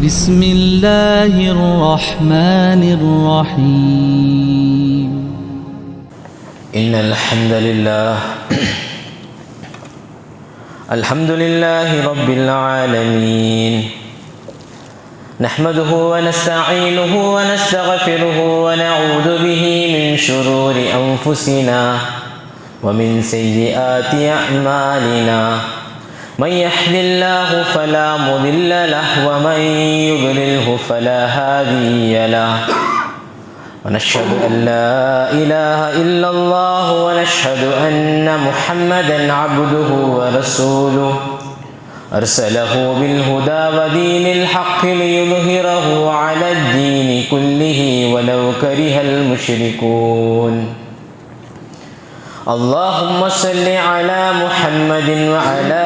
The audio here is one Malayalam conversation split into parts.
بسم الله الرحمن الرحيم إن الحمد لله رب العالمين نحمده ونستعينه ونستغفره ونعوذ به من شرور أنفسنا ومن سيئات أعمالنا من يهد الله فلا مضل له ومن يضلله فلا هادي له ونشهد أن لا إله إلا الله ونشهد أن محمدا عبده ورسوله أرسله بالهدى ودين الحق ليظهره على الدين كله ولو كره المشركون اللهم صل على محمد وعلى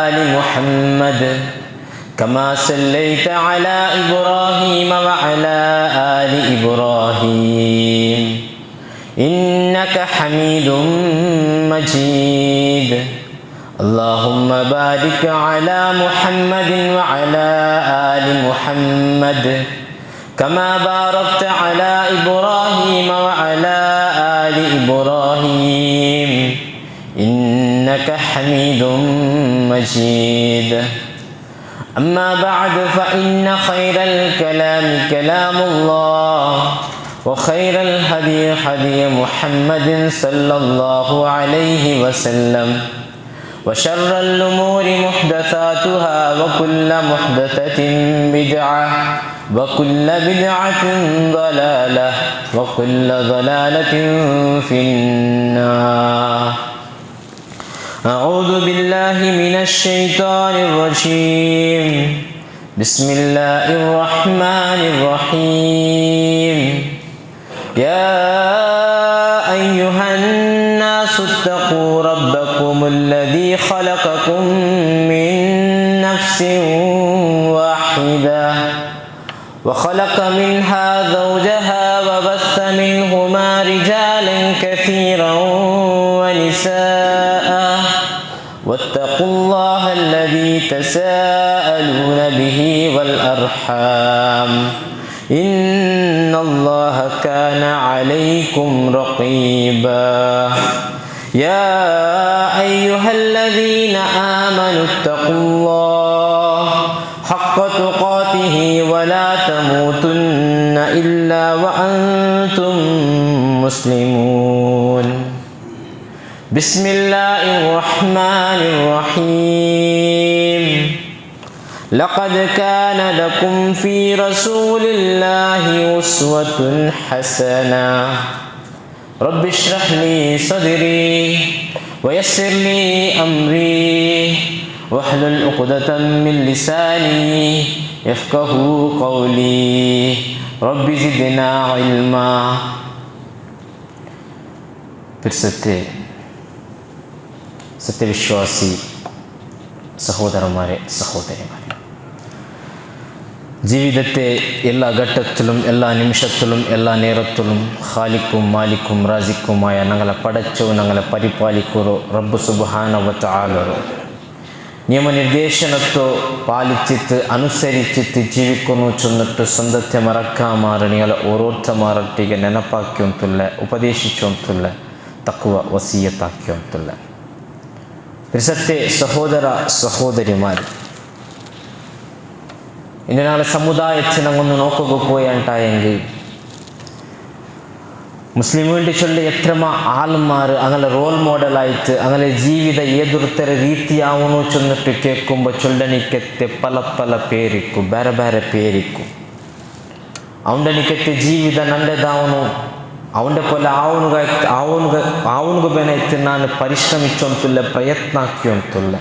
آل محمد كما صليت على إبراهيم وعلى آل إبراهيم إنك حميد مجيد اللهم بارك على محمد وعلى آل محمد كما باركت على إبراهيم وعلى آل إبراهيم إنك حميد مجيد أما بعد فإن خير الكلام كلام الله وخير الهدي هدي محمد صلى الله عليه وسلم وشر الأمور محدثاتها وكل محدثة بدعة وكل بدعة ضلالة وكل ضلالة في النار أعوذ بالله من الشيطان الرجيم بسم الله الرحمن الرحيم يا أيها الناس اتقوا ربكم الذي خلقكم من نفس واحدة وخلق منها زوجها وبث منهما رجالا كثيرا ونساء واتقوا الله الذي تساءلون به والأرحام إن الله كان عليكم رقيبا يا أيها الذين آمنوا اتقوا الله حق تقاته ولا تموتن إلا وأنتم مسلمون بسم الله الرحمن الرحيم لقد كان لكم في رسول الله أسوة حسنة رب اشرح لي صدري ويسر لي أمري واحلل عقدة من لساني يفقه قولي رب زدنا علما സത്യവിശ്വാസി സഹോദരന്മാരെ സഹോദരിമാരെ, ജീവിതത്തെ എല്ലാ ഘട്ടത്തിലും എല്ലാ നിമിഷത്തിലും എല്ലാ നേരത്തിലും ഖാലിക്കും മാലിക്കും റാസിക്കുമായ ഞങ്ങളെ പടച്ചോ ഞങ്ങളെ പരിപാലിക്കുറോ റബ്ബ് സുബ്ഹാനഹു വ തആലರೋ നിയമനിർദ്ദേശനത്തോ പാലിച്ചിട്ട് അനുസരിച്ചിട്ട് ജീവിക്കുന്നു ചെന്നിട്ട് സ്വന്തത്തെ മറക്കാമാറ് നിങ്ങളെ ഓരോരുത്തമാരൊಟ್ಟಿಗೆ ನೆನಪಾಕ್ಕೊಂತುಲ್ಲ ಉಪದೇಶಿಸೊಂತುಲ್ಲ ತಕ್ವ ವಸಿಯತ್ತಾಕ್ಕೊಂತುಲ್ಲ. സത്യ സഹോദര സഹോദരിമാർ, ഇന്ന് നാളെ സമുദായത്തെ ഞങ്ങൊന്ന് നോക്കുക പോയാണ്ടായെങ്കിൽ മുസ്ലിമുകളുടെ ചൊല്ലി എത്രമ ആൾമാർ അങ്ങനെ റോൾ മോഡലായിട്ട് അങ്ങനെ ജീവിത ഏതൊരുത്തര ರೀತಿಯಾವನು ചെന്നിട്ട് കേൾക്കുമ്പോൾ ചൊല്ലനിക്കത്തെ പല പല പേരിക്കും ಬೇರೆ ಬೇರೆ പേരിക്കും ಅವನಿಕತ್ತೆ ಜೀವಿತ ನಂದೆದಾವನು ಅವನ പോലെ ಆವನಿಗೆ ಬೇನೈತೆ ನಾನು ಪರಿಶ್ರಮಿಸೋಂತಿಲ್ಲ ಪ್ರಯತ್ನ ಹಾಕಿಯೊಂತಿಲ್ಲ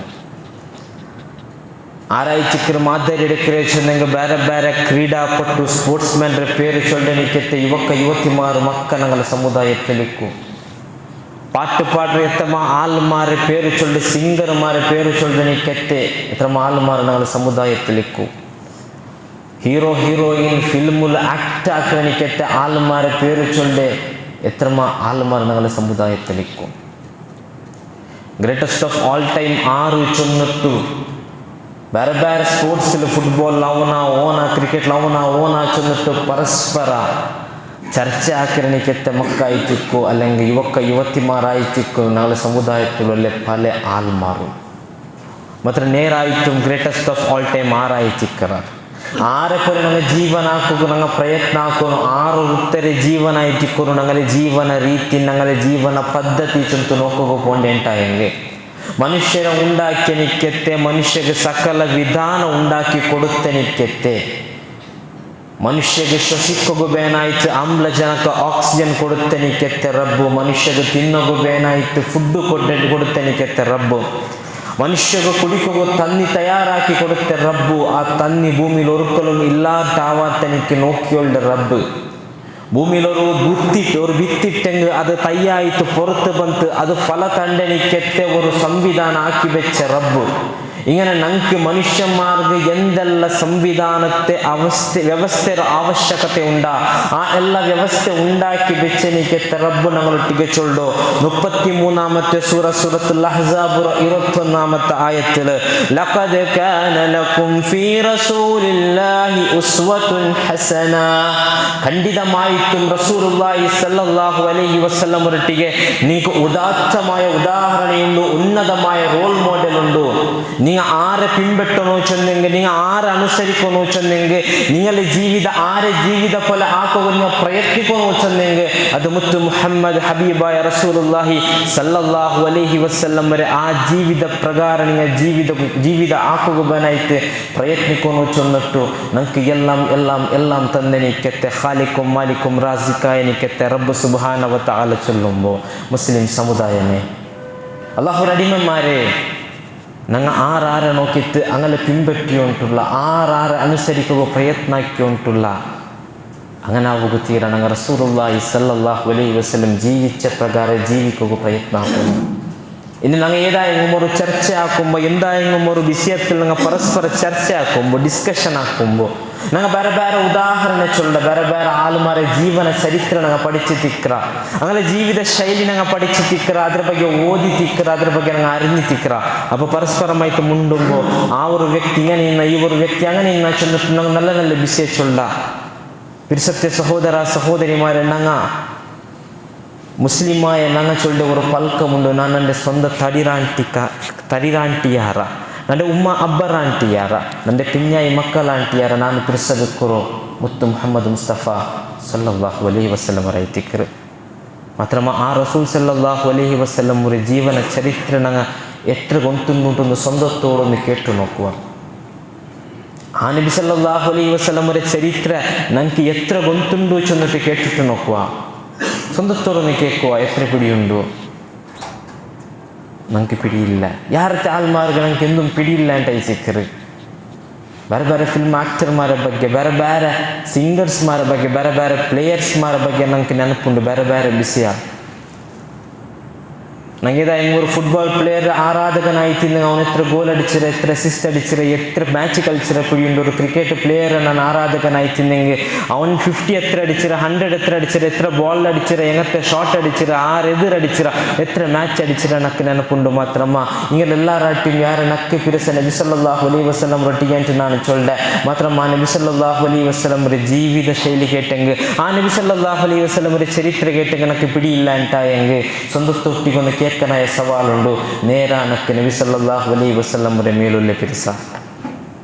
ಆರಾಯ್ಚಿಕ್ಕರು ಮಾದರಿ ಎಡಕ್ರೆ ಚೆನ್ನಂಗೆ ಬೇರೆ ಬೇರೆ ಕ್ರೀಡಾಪಟು ಸ್ಪೋರ್ಟ್ಸ್ ಮ್ಯಾನ್ರ ಪೇರು ಚೊಲ್ಲನಿಕತ್ತೆ ಯುವಕ ಯುವತಿಮಾರು ಮಕ್ಕ ನಂಗಲ ಸಮುದಾಯತ್ತಲಿಕ್ಕು ಪಾಟು ಪಾಡ್ರೆ ಎತ್ತಮ ಆಲ್ಮಾರೆ ಪೇರು ಚೊಲ್ಲೆ ಸಿಂಗರ್ ಮಾರೆ ಪೇರು ಚೊಲ್ಲನಿಕತ್ತೆ ಎತ್ತಮ ಆಲ್ಮಾರು ನಂಗಲ ಸಮುದಾಯತ್ತಲಿಕ್ಕು ഹീറോ ഹീറോയിൻ ഫിലിമുൽ ആക്ട് ആക്കണിക്കത്തെ ആൾമാരെ പേര് ചൊല്ലെ എത്രമ ആൾമാർ ഞങ്ങളുടെ സമുദായത്തിലേക്കും ഗ്രേറ്റസ്റ്റ് ഓഫ് ഓൾ ടൈം ആറ് ചൊന്നിട്ടു ಬೇರೆ ಬೇರೆ ಸ್ಪೋರ್ಟ್ಸಲ್ಲಿ ಫುಟ್ಬಾಲ್ ಅವನ ಓನ, ಕ್ರಿಕೆಟ್ ಅವನ ಓನ ಚಂದಿಟ್ಟು ಪರಸ್ಪರ ಚರ್ಚೆ ಹಾಕಿರಣಿಕೆತ್ತೆ ಮಕ್ಕ ಆಯ್ತಿಕ್ಕು അല്ലെങ്കിൽ യുവക്ക യുവത്തിമാരായിത്തിക്കു ഞങ്ങളുടെ സമുദായത്തിലുള്ള പല ആൾമാരും മാത്രം നേരായിട്ടും ഗ്രേറ്റസ്റ്റ് ഓഫ് ഓൾ ടൈം ആരായിത്തിക്കറ ആരെപ്പോലെ ഞങ്ങൾ ജീവൻ ಹಾಕುಗು ഞങ്ങൾ ಪ್ರಯತ್ನ ಹಾಕೋನು ಆರು ಉತ್ತರೆ ಜೀವನ ಆಯ್ತಿಕ್ಕರು ഞങ്ങളുടെ ಜೀವನ ರೀತಿ ഞങ്ങളുടെ ಜೀವನ ಪದ್ಧತಿ ಚಂತು ನೋಕೋಗು ಪೋಂಡೆಂಟಾಯಂಗೆ ಮನುಷ್ಯರ ಉಂಡಾಕಿ ನಿಕ್ಕೆತ್ತೆ ಮನುಷ್ಯಗೆ ಸಕಲ ವಿಧಾನ ಉಂಡಾಕಿ ಕೊಡುತ್ತೆ ನಿಕ್ಕೆತ್ತೆ ಮನುಷ್ಯಗೆ ಶ್ವಸಿಕ್ಕೋಗು ಬೇನಾಯ್ತು ಆಮ್ಲಜನಕ ಆಕ್ಸಿಜನ್ ಕೊಡುತ್ತೆ ನಿಕ್ಕೆತ್ತೆ ರಬ್ಬು ಮನುಷ್ಯಗೆ ತಿನ್ನೋಗು ಬೇನಾಯ್ತು ಫುಡ್ಡು ಕೊಡುತ್ತೆ ನಿಕ್ಕೆತ್ತೆ ರಬ್ಬು ಮನುಷ್ಯಗೆ ಕುಡಿಕೋಗು ತನ್ನಿ ತಯಾರಾಕಿ ಕೊಡುತ್ತೆ ರಬ್ಬು ಆ ತನ್ನಿ ಭೂಮಿಲಿ ಒರುಕಲು ಇಲ್ಲಾಟಾವತ್ತನಿಕ್ಕೆ ನೋಕಿಯೊಳ್ಳೆ ರಬ್ಬು ഭൂമിയിലൊരു വിത്തിട്ടെങ്കിൽ അത് തയ്യായിട്ട് പുറത്ത് ബന്ത് അത് ഫല തണ്ടനിക്കെത്തെ ഒരു സംവിധാനം ആക്കി വെച്ച റബ്ബ് ഇങ്ങനെ ഞങ്ങൾക്ക് മനുഷ്യന്മാർക്ക് എന്തെല്ലാം സംവിധാനത്തെ വ്യവസ്ഥയുടെ ആവശ്യകത ഉണ്ടാ ആ എല്ലാ വ്യവസ്ഥ ഉണ്ടാക്കി വെച്ചെനിക്കെത്തെ റബ്ബ് ഞങ്ങളൊട്ടിಗೆ ചൊല്ലോ 33-ാമത്തെ സൂറത്തുൽ അഹ്സാബ് 21-ാമത്തെ ആയത്തില് ലഖദ് കാന ലക്കും ഫീ റസൂലില്ലാഹി ഉസ്വത്തുൻ ഹസന ಖಂಡಿತമായിട്ടും റസൂലുള്ളാഹി സ്വല്ലല്ലാഹു അലൈഹി വസല്ലം ഒട്ടിಗೆ നിങ്ങൾക്ക് ഉദാത്തമായ ഉദാഹരണയുണ്ട് ഉന്നതമായ റോൾ മോഡൽ ഉണ്ട് നിങ്ങൾ ആരെ പിൻപറ്റണോ ചെന്നെങ്കിൽ നിങ്ങൾ ആരെ അനുസരിക്കണോ ചെന്നെങ്കിൽ നിങ്ങളുടെ ജീവിത ആരെ ജീവിത പോലെ ആക്കുക പ്രയത്നിക്കണോ ചെന്നെങ്കിൽ അത് മുത്തു മുഹമ്മദ് ഹബീബായ റസൂലുള്ളാഹി സല്ലല്ലാഹു അലൈഹി വസല്ലം വരെ ആ ജീവിത പ്രകാരം നിങ്ങൾ ജീവിത ആക്കുകനായിട്ട് പ്രയത്നിക്കണോ ചെന്നിട്ടു നമുക്ക് എല്ലാം തന്നെനിക്കത്തെ ഖാലിക്കും മാലിക്കും റാസിക്കായ നിക്കത്തെ റബ്ബ് സുബ്ഹാനഹു വ തആല ചൊല്ലുമ്പോൾ മുസ്ലിം സമുദായമേ അല്ലാഹുവിന്റെ അടിമമാരെ ഞങ്ങൾ ആരാരെ നോക്കിയിട്ട് അങ്ങനെ പിൻപറ്റിയോണ്ടുള്ള ആരാരെ അനുസരിക്കുക പ്രയത്നിക്കൊണ്ടുള്ള അങ്ങനെ ആവുക തീരാൻ ഞങ്ങൾ റസൂലുള്ളാഹി സ്വല്ലല്ലാഹു അലൈഹി വസല്ലം ജീവിച്ച പ്രകാരം ജീവിക്കുക പ്രയത്നമാക്കുന്നു ഇനി ഞങ്ങൾ ഏതായെങ്കിലും ഒരു ചർച്ചയാക്കുമ്പോൾ എന്തായെങ്കിലും ഒരു വിഷയത്തിൽ ഞങ്ങൾ പരസ്പര ചർച്ചയാക്കുമ്പോൾ ഡിസ്കഷൻ ആക്കുമ്പോൾ ഞങ്ങൾ ಬೇರೆ ಬೇರೆ ಉದಾಹರಣೆ ಚೊಲ್ಲ ಬೇರೆ ಬೇರೆ ಆಲ್ಮಾರ ಜೀವನ ಚರಿತ್ರೆ ഞങ്ങൾ പഠിച്ചു ತಿಕ್ರ അങ്ങനെ ജീവിത ശൈലി ഞങ്ങൾ പഠിച്ചു ತಿಕ್ರ ಅದ್ರ ಬಗ್ಗೆ ಓದಿ ತಿಕ್ರ ಅದ್ರ ಬಗ್ಗೆ ഞങ്ങൾ അറിഞ്ഞു ತಿಕ್ರ അപ്പോൾ പരസ്പരമായിട്ട് മുണ്ടുമ്പോൾ ആ ഒരു വ്യക്തി ഇങ്ങനെ ഈ ഒരു വ്യക്തി അങ്ങനെ ചെന്നിട്ട് ഞങ്ങൾ നല്ല നല്ല വിഷയ ചൊല്ല പിരിസത്തെ സഹോദര സഹോദരിമാരെ ഞങ്ങൾ മുസ്ലിമായ ഞങ്ങൾ ചൊല്ല ഒരു പൽക്കമുണ്ട് ഞാൻ എൻ്റെ സ്വന്തം തടിരാಂಟಿಯಾರ ನನ್ನ ಉಮ್ಮ ಅಬ್ಬರಾಂಟಿಯಾರ ನನ್ನ ಪಿನ್ಯಾಯಿ ಮಕ್ಕಳಾಂಟಿಯಾರ ನಾನು ತಿರ್ಸಬೇಕರು ಮುತ್ತು ಮುಹಮ್ಮದ್ ಮುಸ್ತಫಾ ಸಲ್ಲಲ್ಲಾಹು ಅಲೈಹಿ ವಸಲ್ಲಂ ರೈತಿಕರು ಮಾತ್ರ ಆ ರಸೂಲ್ ಸಲ್ಲಲ್ಲಾಹು ಅಲೈಹಿ ವಸಲ್ಲಂ ಅವರ ಜೀವನ ಚರಿತ್ರೆ ನಂಗೆ ಎತ್ರ ಗೊಂತುಂಟೊಂದು സ്വന്തത്തോടൊന്ന് കേട്ടു നോക്കുക ആ നബി സല്ലല്ലാഹു അലൈഹി വസല്ലം അവರ ചരിತ್ರೆ ನಂಗೆ എത്ര ಗೊಂತುಂಡು ചെന്നിട്ട് കേട്ടിട്ട് നോക്കുക സ്വന്തത്തോടൊന്ന് കേൾക്കുക എത്ര പിടിയുണ്ടോ ನಂಗೆ ಪಿಡಿಯಿಲ್ಲ ಯಾರತ್ತೆ ಆಲ್ಮಾರ್ಗ ನಂಗೆ ಎಂದೂ ಪಿಡಿಯಿಲ್ಲ ಅಂತ ಸಿಕ್ಕರು ಬೇರೆ ಬೇರೆ ಫಿಲ್ಮ್ ಆಕ್ಟರ್ಮಾರ ಬಗ್ಗೆ ಬೇರೆ ಬೇರೆ ಸಿಂಗರ್ಸ್ಮಾರ ಬಗ್ಗೆ ಬೇರೆ ಬೇರೆ ಪ್ಲೇಯರ್ಸ್ಮಾರ ಬಗ್ಗೆ ನಂಗೆ ನೆನಪುಂಡು ಬೇರೆ ಬೇರೆ ವಿಷಯ ನಂಗೆ ഒരു ഫുട്ബോൾ പ്ലെയർ ആരാധകനായിട്ട് അവൻ എത്ര ഗോൾ അടിച്ചിട്ട് എത്ര അസിസ്റ്റ് അടിച്ചിട്ട് എത്ര മാച്ച് കളിച്ചിട്ട് പിടിയുണ്ട് ഒരു ക്രിക്കറ്റ് പ്ലെയർ ഞാൻ ആരാധകനായിട്ടുണ്ടെങ്കിൽ അവൻ 50 എത്ര അടിച്ചിട്ട് 100 എത്ര അടിച്ചിട്ട് എത്ര ബോൾ അടിച്ചിട്ട് എങ്ങനത്തെ ഷോട്ട് അടിച്ചിട്ട് എതിരടിച്ചിട്ട് എത്ര മാച്ച് അടിച്ചിട്ട് എനിക്ക് ನೆನಪುಂಡು ಮಾತ್ರಮ್ಮ ഇങ്ങനെ എല്ലാരാട്ടും ಯಾರು ನಕ್ಕೆ ಪಿರಸ ನಬಿ ಸಲ್ಲಲ್ಲಾಹು ಅಲೈಹಿ ವಸಲ್ಲಂ ರೊಟ್ಟಿಗೆ ಅಂತ ನಾನು ಚೊಲ್ಲೆ ಮಾತ್ರಮ್ಮ ನಬಿ ಸಲ್ಲಲ್ಲಾಹು ಅಲೈಹಿ ವಸಲ್ಲಂ ಅವರ ಜೀವಿತ ಶೈಲಿ ಕೇಟಂಗೆ ಆ ನಬಿ ಸಲ್ಲಲ್ಲಾಹು ಅಲೈಹಿ ವಸಲ್ಲಂ ಅವರ ಚರಿತ್ರೆ ಕೇಟಂಗೆ ನಕ್ಕೆ ಪಿಡಿಯಿಲ್ಲ ಅಂತ ಹೆಂಗೆ സ്വന്തത്തൊട്ടിക്കൊന്ന് കേൾക്കനായ സവാലുണ്ട് നേരാണക്ക് നബി സല്ലല്ലാഹു അലൈഹി വസല്ലം അവരുടെ മേലുള്ള പിരിസ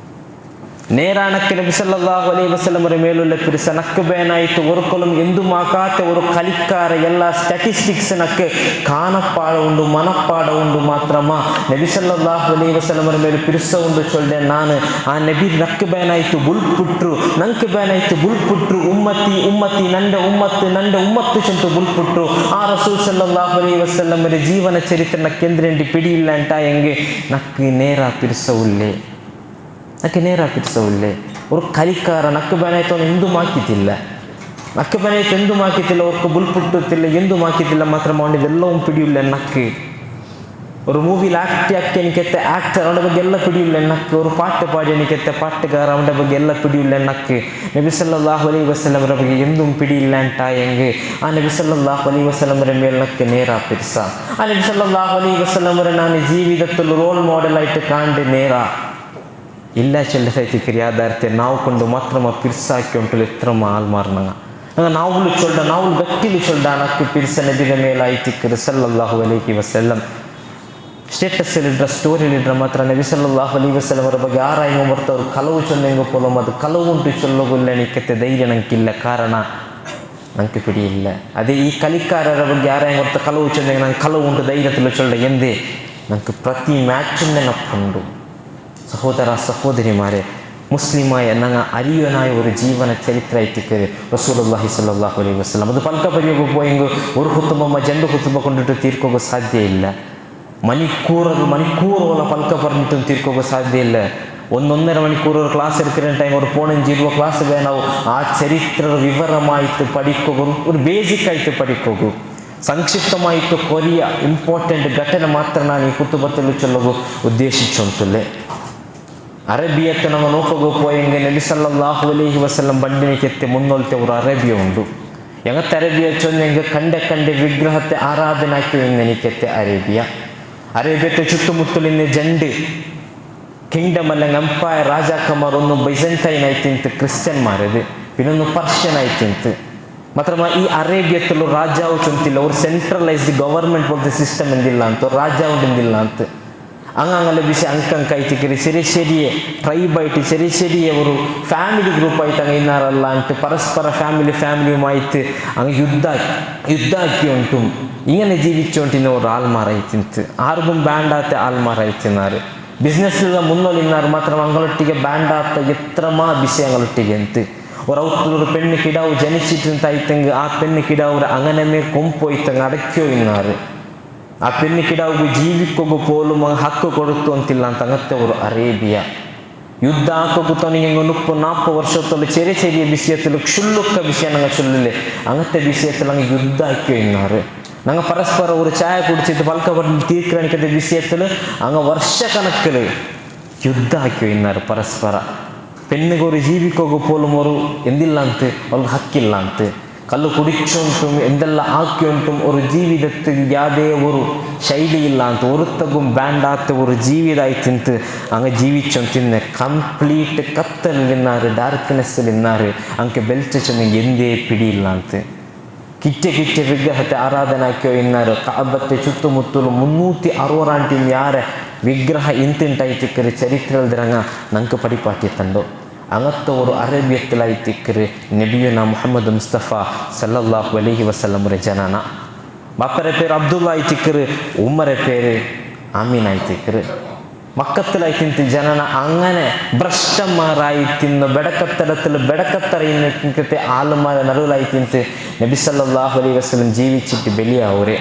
നേരാണക്ക് നബി സല്ലല്ലാഹു അലൈഹി വസല്ലം അവരുടെ മേലുള്ള പിരിസ നക്ക് ಬೇನಾಯಿತು ഒരിക്കലും എന്തുമാക്കാത്ത ഒരു കളിക്കാര എല്ലാ സ്റ്റാറ്റിസ്റ്റിക്സ് നക്ക് കാണപ്പാട ഉണ്ട് മനപ്പാട ഉണ്ട് മാത്രമാ നബി സല്ലല്ലാഹു അലൈഹി വസല്ലം അവരുടെ മേൽ പിരിസ ഉണ്ട് ചൊല്ലെ ನಾನು ಆ ನಬಿ ನಕ್ಕೆ ಬೇನಾಯಿತು ಬುಲ್ಪುಟ್ರು ನಂಗೆ ಬೇನಾಯಿತು ಬುಲ್ಪುಟ್ರು ಉಮ್ಮತಿ ಉಮ್ಮತಿ ನಂಡೆ ಉಮ್ಮತ್ತು ಚಂತು ಬುಲ್ಪುಟ್ರು ಆ ರಸೂಲ್ ಸಲ್ಲಲ್ಲಾಹು ಅಲೈಹಿ ವಸಲ್ಲಂ ಅವರ ಜೀವನ ಚರಿತ್ರೆ ನಕ್ಕೆಂದ್ರೆಂಡಿ ಪಿಡಿಯಿಲ್ಲ ಅಂತ ಹೆಂಗೆ ನಕ್ಕೆ ನೇರ ಪಿರಿಸವುಲ್ಲೇ ನಕ್ಕೆ ನೇರ ಪಿರಿಸವುಲ್ಲೇ ഒരു കളിക്കാര നക്ക് ಬೇನಾಯಿತು ಅವನು ಎಂದೂ ಮಾಕಿತಿಲ್ಲ ನಕ್ಕೆ ಬೇನಾಯಿತು ಎಂದೂ ಮಾಕಿತಿಲ್ಲ ಅವ್ರಿಗೆ ಬುಲ್ಪುಟ್ಟುತ್ತಿಲ್ಲ ಎಂದೂ ಮಾಕಿತಿಲ್ಲ ಮಾತ್ರ ಅವನಿದೆಲ್ಲವೂ ಪಿಡಿಯಿಲ್ಲ ನಕ್ಕೆ ഒരു മൂവിയിൽ ആക്ട് എനിക്കത്തെ ആക്ടർ അവൻ്റെ ಬಗ್ಗೆ ಎಲ್ಲ പിടിയില്ല എണ്ണക്ക് ഒരു പാട്ട് പാടി എനിക്കത്തെ പാട്ടുകാർ അവൻ്റെ ಬಗ್ಗೆ ಎಲ್ಲ പിടിയില്ല എണ്ണക്ക് നബി സല്ലല്ലാഹു അലൈഹി വസല്ലം ಅವರ ಬಗ್ಗೆ ಎಂದೂ പിടിയില്ല ಅಂತ ಹೆಂಗೆ ಆ ನಬಿ ಸಲ್ಲಲ್ಲಾಹು ಅಲೈಹಿ ವಸಲ್ಲಂ ಅವರ ಮೇಲೆ ನಕ್ಕೆ ನೇರ ಪಿರಿಸ ಆ ನಬಿ ಸಲ್ಲಲ್ಲಾಹು ಅಲೈಹಿ ವಸಲ್ಲಂ ಅವರ ನಾನು ಜೀವಿതത്തിൽ റോൾ മോഡലായിട്ട് കാണ്ട് നേര ಇಲ್ಲ ಚೊಲ್ಲದೈತಿಕ್ಕರಿ ಯಾದಾರ್ತೆ ನಾವು ಕೊಂಡು ಮಾತ್ರ ಪಿರ್ಸಾಕಿ ಉಂಟು ಎತ್ತರ ಹಾಲು ಮಾರ್ನಂಗ ನಾವುಲು ಚೊಲ್ಡ ನಾವುಲು ಗಟ್ಟಿಲು ಚೊಲ್ಡ ನಕ್ಕು ಪಿರ್ಸ ನದಿಗ ಮೇಲೆ ಆಯ್ತಿಕ್ಕರು ಸಲ್ಲಲ್ಲಾಹು ಅಲೈಹಿ ವಸಲ್ಲಂ ಸ್ಟೇಟಸ್ಸಲ್ಲಿಡ್ರ ಸ್ಟೋರಿಲಿಡ್ರ ಮಾತ್ರ ನಬಿ ಸಲ್ಲಲ್ಲಾಹು ಅಲೈಹಿ ವಸಲ್ಲಂ ಅವರ ಬಗ್ಗೆ ಆರಾಯಂಗ ಬರ್ತವ್ರು ಕಲವು ಚೊಲ್ಲೆಂಗ ಪೋಲೋ ಅದು ಕಲವು ಉಂಟು ಚೊಲ್ಲಗುಲ್ಲ ನಿಕ್ಕತ್ತೆ ಧೈರ್ಯ ನಂಗಿಲ್ಲ ಕಾರಣ ನಂಗೆ ಪಿಡಿಯಿಲ್ಲ ಅದೇ ಈ ಕಲಿಕಾರರ ಬಗ್ಗೆ ಯಾರಾಯಂಗ ಬರ್ತ ಕಲವು ಚೊಲ್ಲೆಂಗ ನಂಗೆ ಕಲವು ಉಂಟು ಧೈರ್ಯത്തിൽ ಚೊಲ್ಡ ಎಂದೇ ನಂಗೆ ಪ್ರತಿ ಮ್ಯಾಚ್ ನೆನಪುಂಡು സഹോദര സഹോദരിമാരെ മുസ്ലിമായ ഞങ്ങൾ അറിയാനായ ഒരു ജീവന ചരിത്ര ആയിട്ടിക്ക് റസൂലുള്ളാഹി സ്വല്ലല്ലാഹു അലൈഹി വസല്ലം അത് പൽക്ക പരിയോഗ പോയെങ്കിൽ ഒരു കുത്തുമ്പ ജണ്ട് കുത്തുമ്പ കൊണ്ടിട്ട് തീർക്കുക സാധ്യ ಇಲ್ಲ മണിക്കൂറോളം പൽക്ക പറഞ്ഞിട്ടും തീർക്കുക സാധ്യ ಇಲ್ಲ 1.5 മണിക്കൂർ ഒരു ക്ലാസ് എടുക്കുന്ന ടൈം ഒരു 4-5 ക്ലാസ് ನಾವು ಆ ಚರಿತ್ರ ವಿವರമായിട്ട് പഠിക്കുക ഒരു ಬೇಸಿಕ್ ಆയിട്ട് പഠിക്കുക ಸಂಕ್ಷಿಪ್ತമായിട്ട് ಕೊರಿಯ ಇಂಪಾರ್ಟೆಂಟ್ ಘಟನೆ ಮಾತ್ರ ನಾನು ಈ ಕುತುಬತ್ತಲು ಚೊಲ್ಲಗು ಉದ್ದೇಶಿಸುವಂತಲ್ಲೇ ಅರೇಬಿಯಕ್ಕೆ ನಾವು ನೋಕೋಗು ಪೋಯಂಗೆ ನಬಿ ಸಲ್ಲಲ್ಲಾಹು ಅಲೈಹಿ ವಸಲ್ಲಂ ಬಂಡಿನಿಕೆತ್ತೆ ಮುನ್ನೊಲ್ತೆ ಅವರು ಅರೇಬಿಯ ಉಂಡು ಎಂಗತ್ತೆ ಅರೇಬಿಯ ಚೊಂದೆಂಗೆ ಕಂಡೆ ವಿಗ್ರಹത്തെ ಆರಾಧನಾಕಿ ಎಂಗನಿಕೆತ್ತೆ ಅರೇಬಿಯത്തെ ചുറ്റുമുത്തലിന് ജണ്ട് കിങ്ഡം അല്ലെങ്കിൽ എംപയർ രാജാക്കന്മാർ ഒന്ന് ബൈസന്റൈൻ ആയിട്ടിന്ത് ക്രിസ്ത്യന്മാരത് പിന്നെ ഒന്ന് പർഷ്യൻ ആയിട്ടിന്ത് മാത്രമല്ല ഈ അറേബ്യത്തിലുള്ള രാജാവ് ചൊന്തില്ല ഒരു സെൻട്രലൈസ്ഡ് ഗവൺമെന്റ് പോലത്തെ സിസ്റ്റം എന്തില്ല ಅಂತ ರಾಜಾವು എന്തിಲ್ಲ ಅಂತ അങ്ങങ്ങനെ വിഷയം അങ്കങ്കായിട്ടിക്കറി ചെറിയ ട്രൈബായിട്ട് ചെറിയ ഒരു ഫാമിലി ഗ്രൂപ്പായിട്ട് അങ്ങ് ഇന്നാറല്ല എന്നിട്ട് പരസ്പര ഫാമിലിയുമായിട്ട് അങ്ങ് യുദ്ധാക്കി ഉണ്ടും ഇങ്ങനെ ജീവിച്ചുകൊണ്ടിരുന്ന ഒരു ആൾമാരായിട്ടിന്ത് ആർക്കും ബാൻഡാത്ത ആൾമാരായിട്ടിന്നാറ് ബിസിനസ്സിലുള്ള മുന്നോലിന്നാറ് മാത്രം അങ്ങളൊട്ടിಗೆ ബാൻഡാത്ത എത്രമാ വിഷയങ്ങളൊട്ടിಗೆ ಅಂತ ഒരു പെണ്ണ് കിടാവ് ജനിച്ചിട്ടായിട്ടെങ്കിൽ ആ പെണ്ണ് കിടാവ് അങ്ങനെ കൊമ്പോയിട്ടങ്ങ് അടയ്ക്കോ ഇന്നാറ് ആ പെണ്ണ് കിടാവ് ജീവിക്കുക പോലും ഹക്ക് കൊടുത്തു ಅಂತಿಲ್ಲ ಅಂತ അങ്ങനത്തെ ഒരു അറേബ്യ യുദ്ധ ആക്കുക തോന്നിಗೆ 30-40 വർഷത്തോളം ചെറിയ വിഷയത്തിൽ ക്ഷുല്ലുക്ക വിഷയം ഞങ്ങൾ ചൊല്ലില്ലേ അങ്ങനത്തെ വിഷയത്തിൽ അങ്ങ് യുദ്ധ ആക്കിയോ ഇന്നാറ് ഞങ്ങൾ പരസ്പരം ഒരു ചായ കുടിച്ചിട്ട് പൽക്ക പറഞ്ഞ് തീർക്കണിക്കത്തെ വിഷയത്തിൽ അങ്ങ് വർഷക്കണക്കിൽ യുദ്ധ ആക്കിയോ ഇന്നാറ് പരസ്പര പെണ്ണുಗೆ ഒരു ജീവിക്കുക പോലും ഒരു എന്തില്ല ಅಂತ ಅವ್ರಿಗೆ ಹಕ್ಕಿಲ್ಲ ಅಂತ കള്ളു കുടിച്ചുകൊണ്ടും എന്തെല്ലാം ആക്കിയൊണ്ടും ഒരു ജീവിതത്തിൽ യാതേ ഒരു ശൈലിയില്ല ಅಂತ ഒരുത്തകും വേണ്ടാത്ത ഒരു ജീവിതമായിട്ടിന്ത് അങ്ങ് ജീവിച്ചോണ്ടിരുന്ന കംപ്ലീറ്റ് കത്തലിന്നാറ് ഡാർക്ക്നെസ്സിലിന്നാറ് അങ്ങ് ಬೆಲ್ಟ್ ചെന്ന് എന്തേ പിടിയില്ല ಅಂತ കിറ്റ വിഗ്രഹത്തെ ആരാധനാക്കിയോ ഇന്നാറ് കാബത്തെ ചുറ്റുമുತ್ತಲು 360 ಯಾರ ವಿಗ್ರಹ ಇಂತಿಂಟಾಯ್ತಿಕ್ಕರು ಚರಿತ್ರೆಲ್ದಿರಂಗ ನಂಗೆ ಪಡಿಪಾಟಿ ತಂಡು അങ്ങനത്തെ ഒരു അറേബ്യത്തിലായിത്തിക്കറ് നബിയുന മുഹമ്മദ് മുസ്തഫ സല്ലല്ലാഹു അലൈഹി വസല്ലം ജനന ബാപ്പരെ പേര് അബ്ദുള്ള ആയിത്തിക്കറ് ഉമ്മരെ പേര് ആമീൻ ആയിത്തിക്കറ് മക്കത്തിലായിത്തിന്ത് ജനന അങ്ങനെ ഭ്രഷ്ടന്മാരായി തിന്ന് ബെടക്കത്തറയുന്ന ആളുമാരെ നടുവിലായിത്തിന്ത് നബി സല്ലല്ലാഹു അലൈഹി വസല്ലം ജീവിച്ചിട്ട് ബലിയാവൂരെ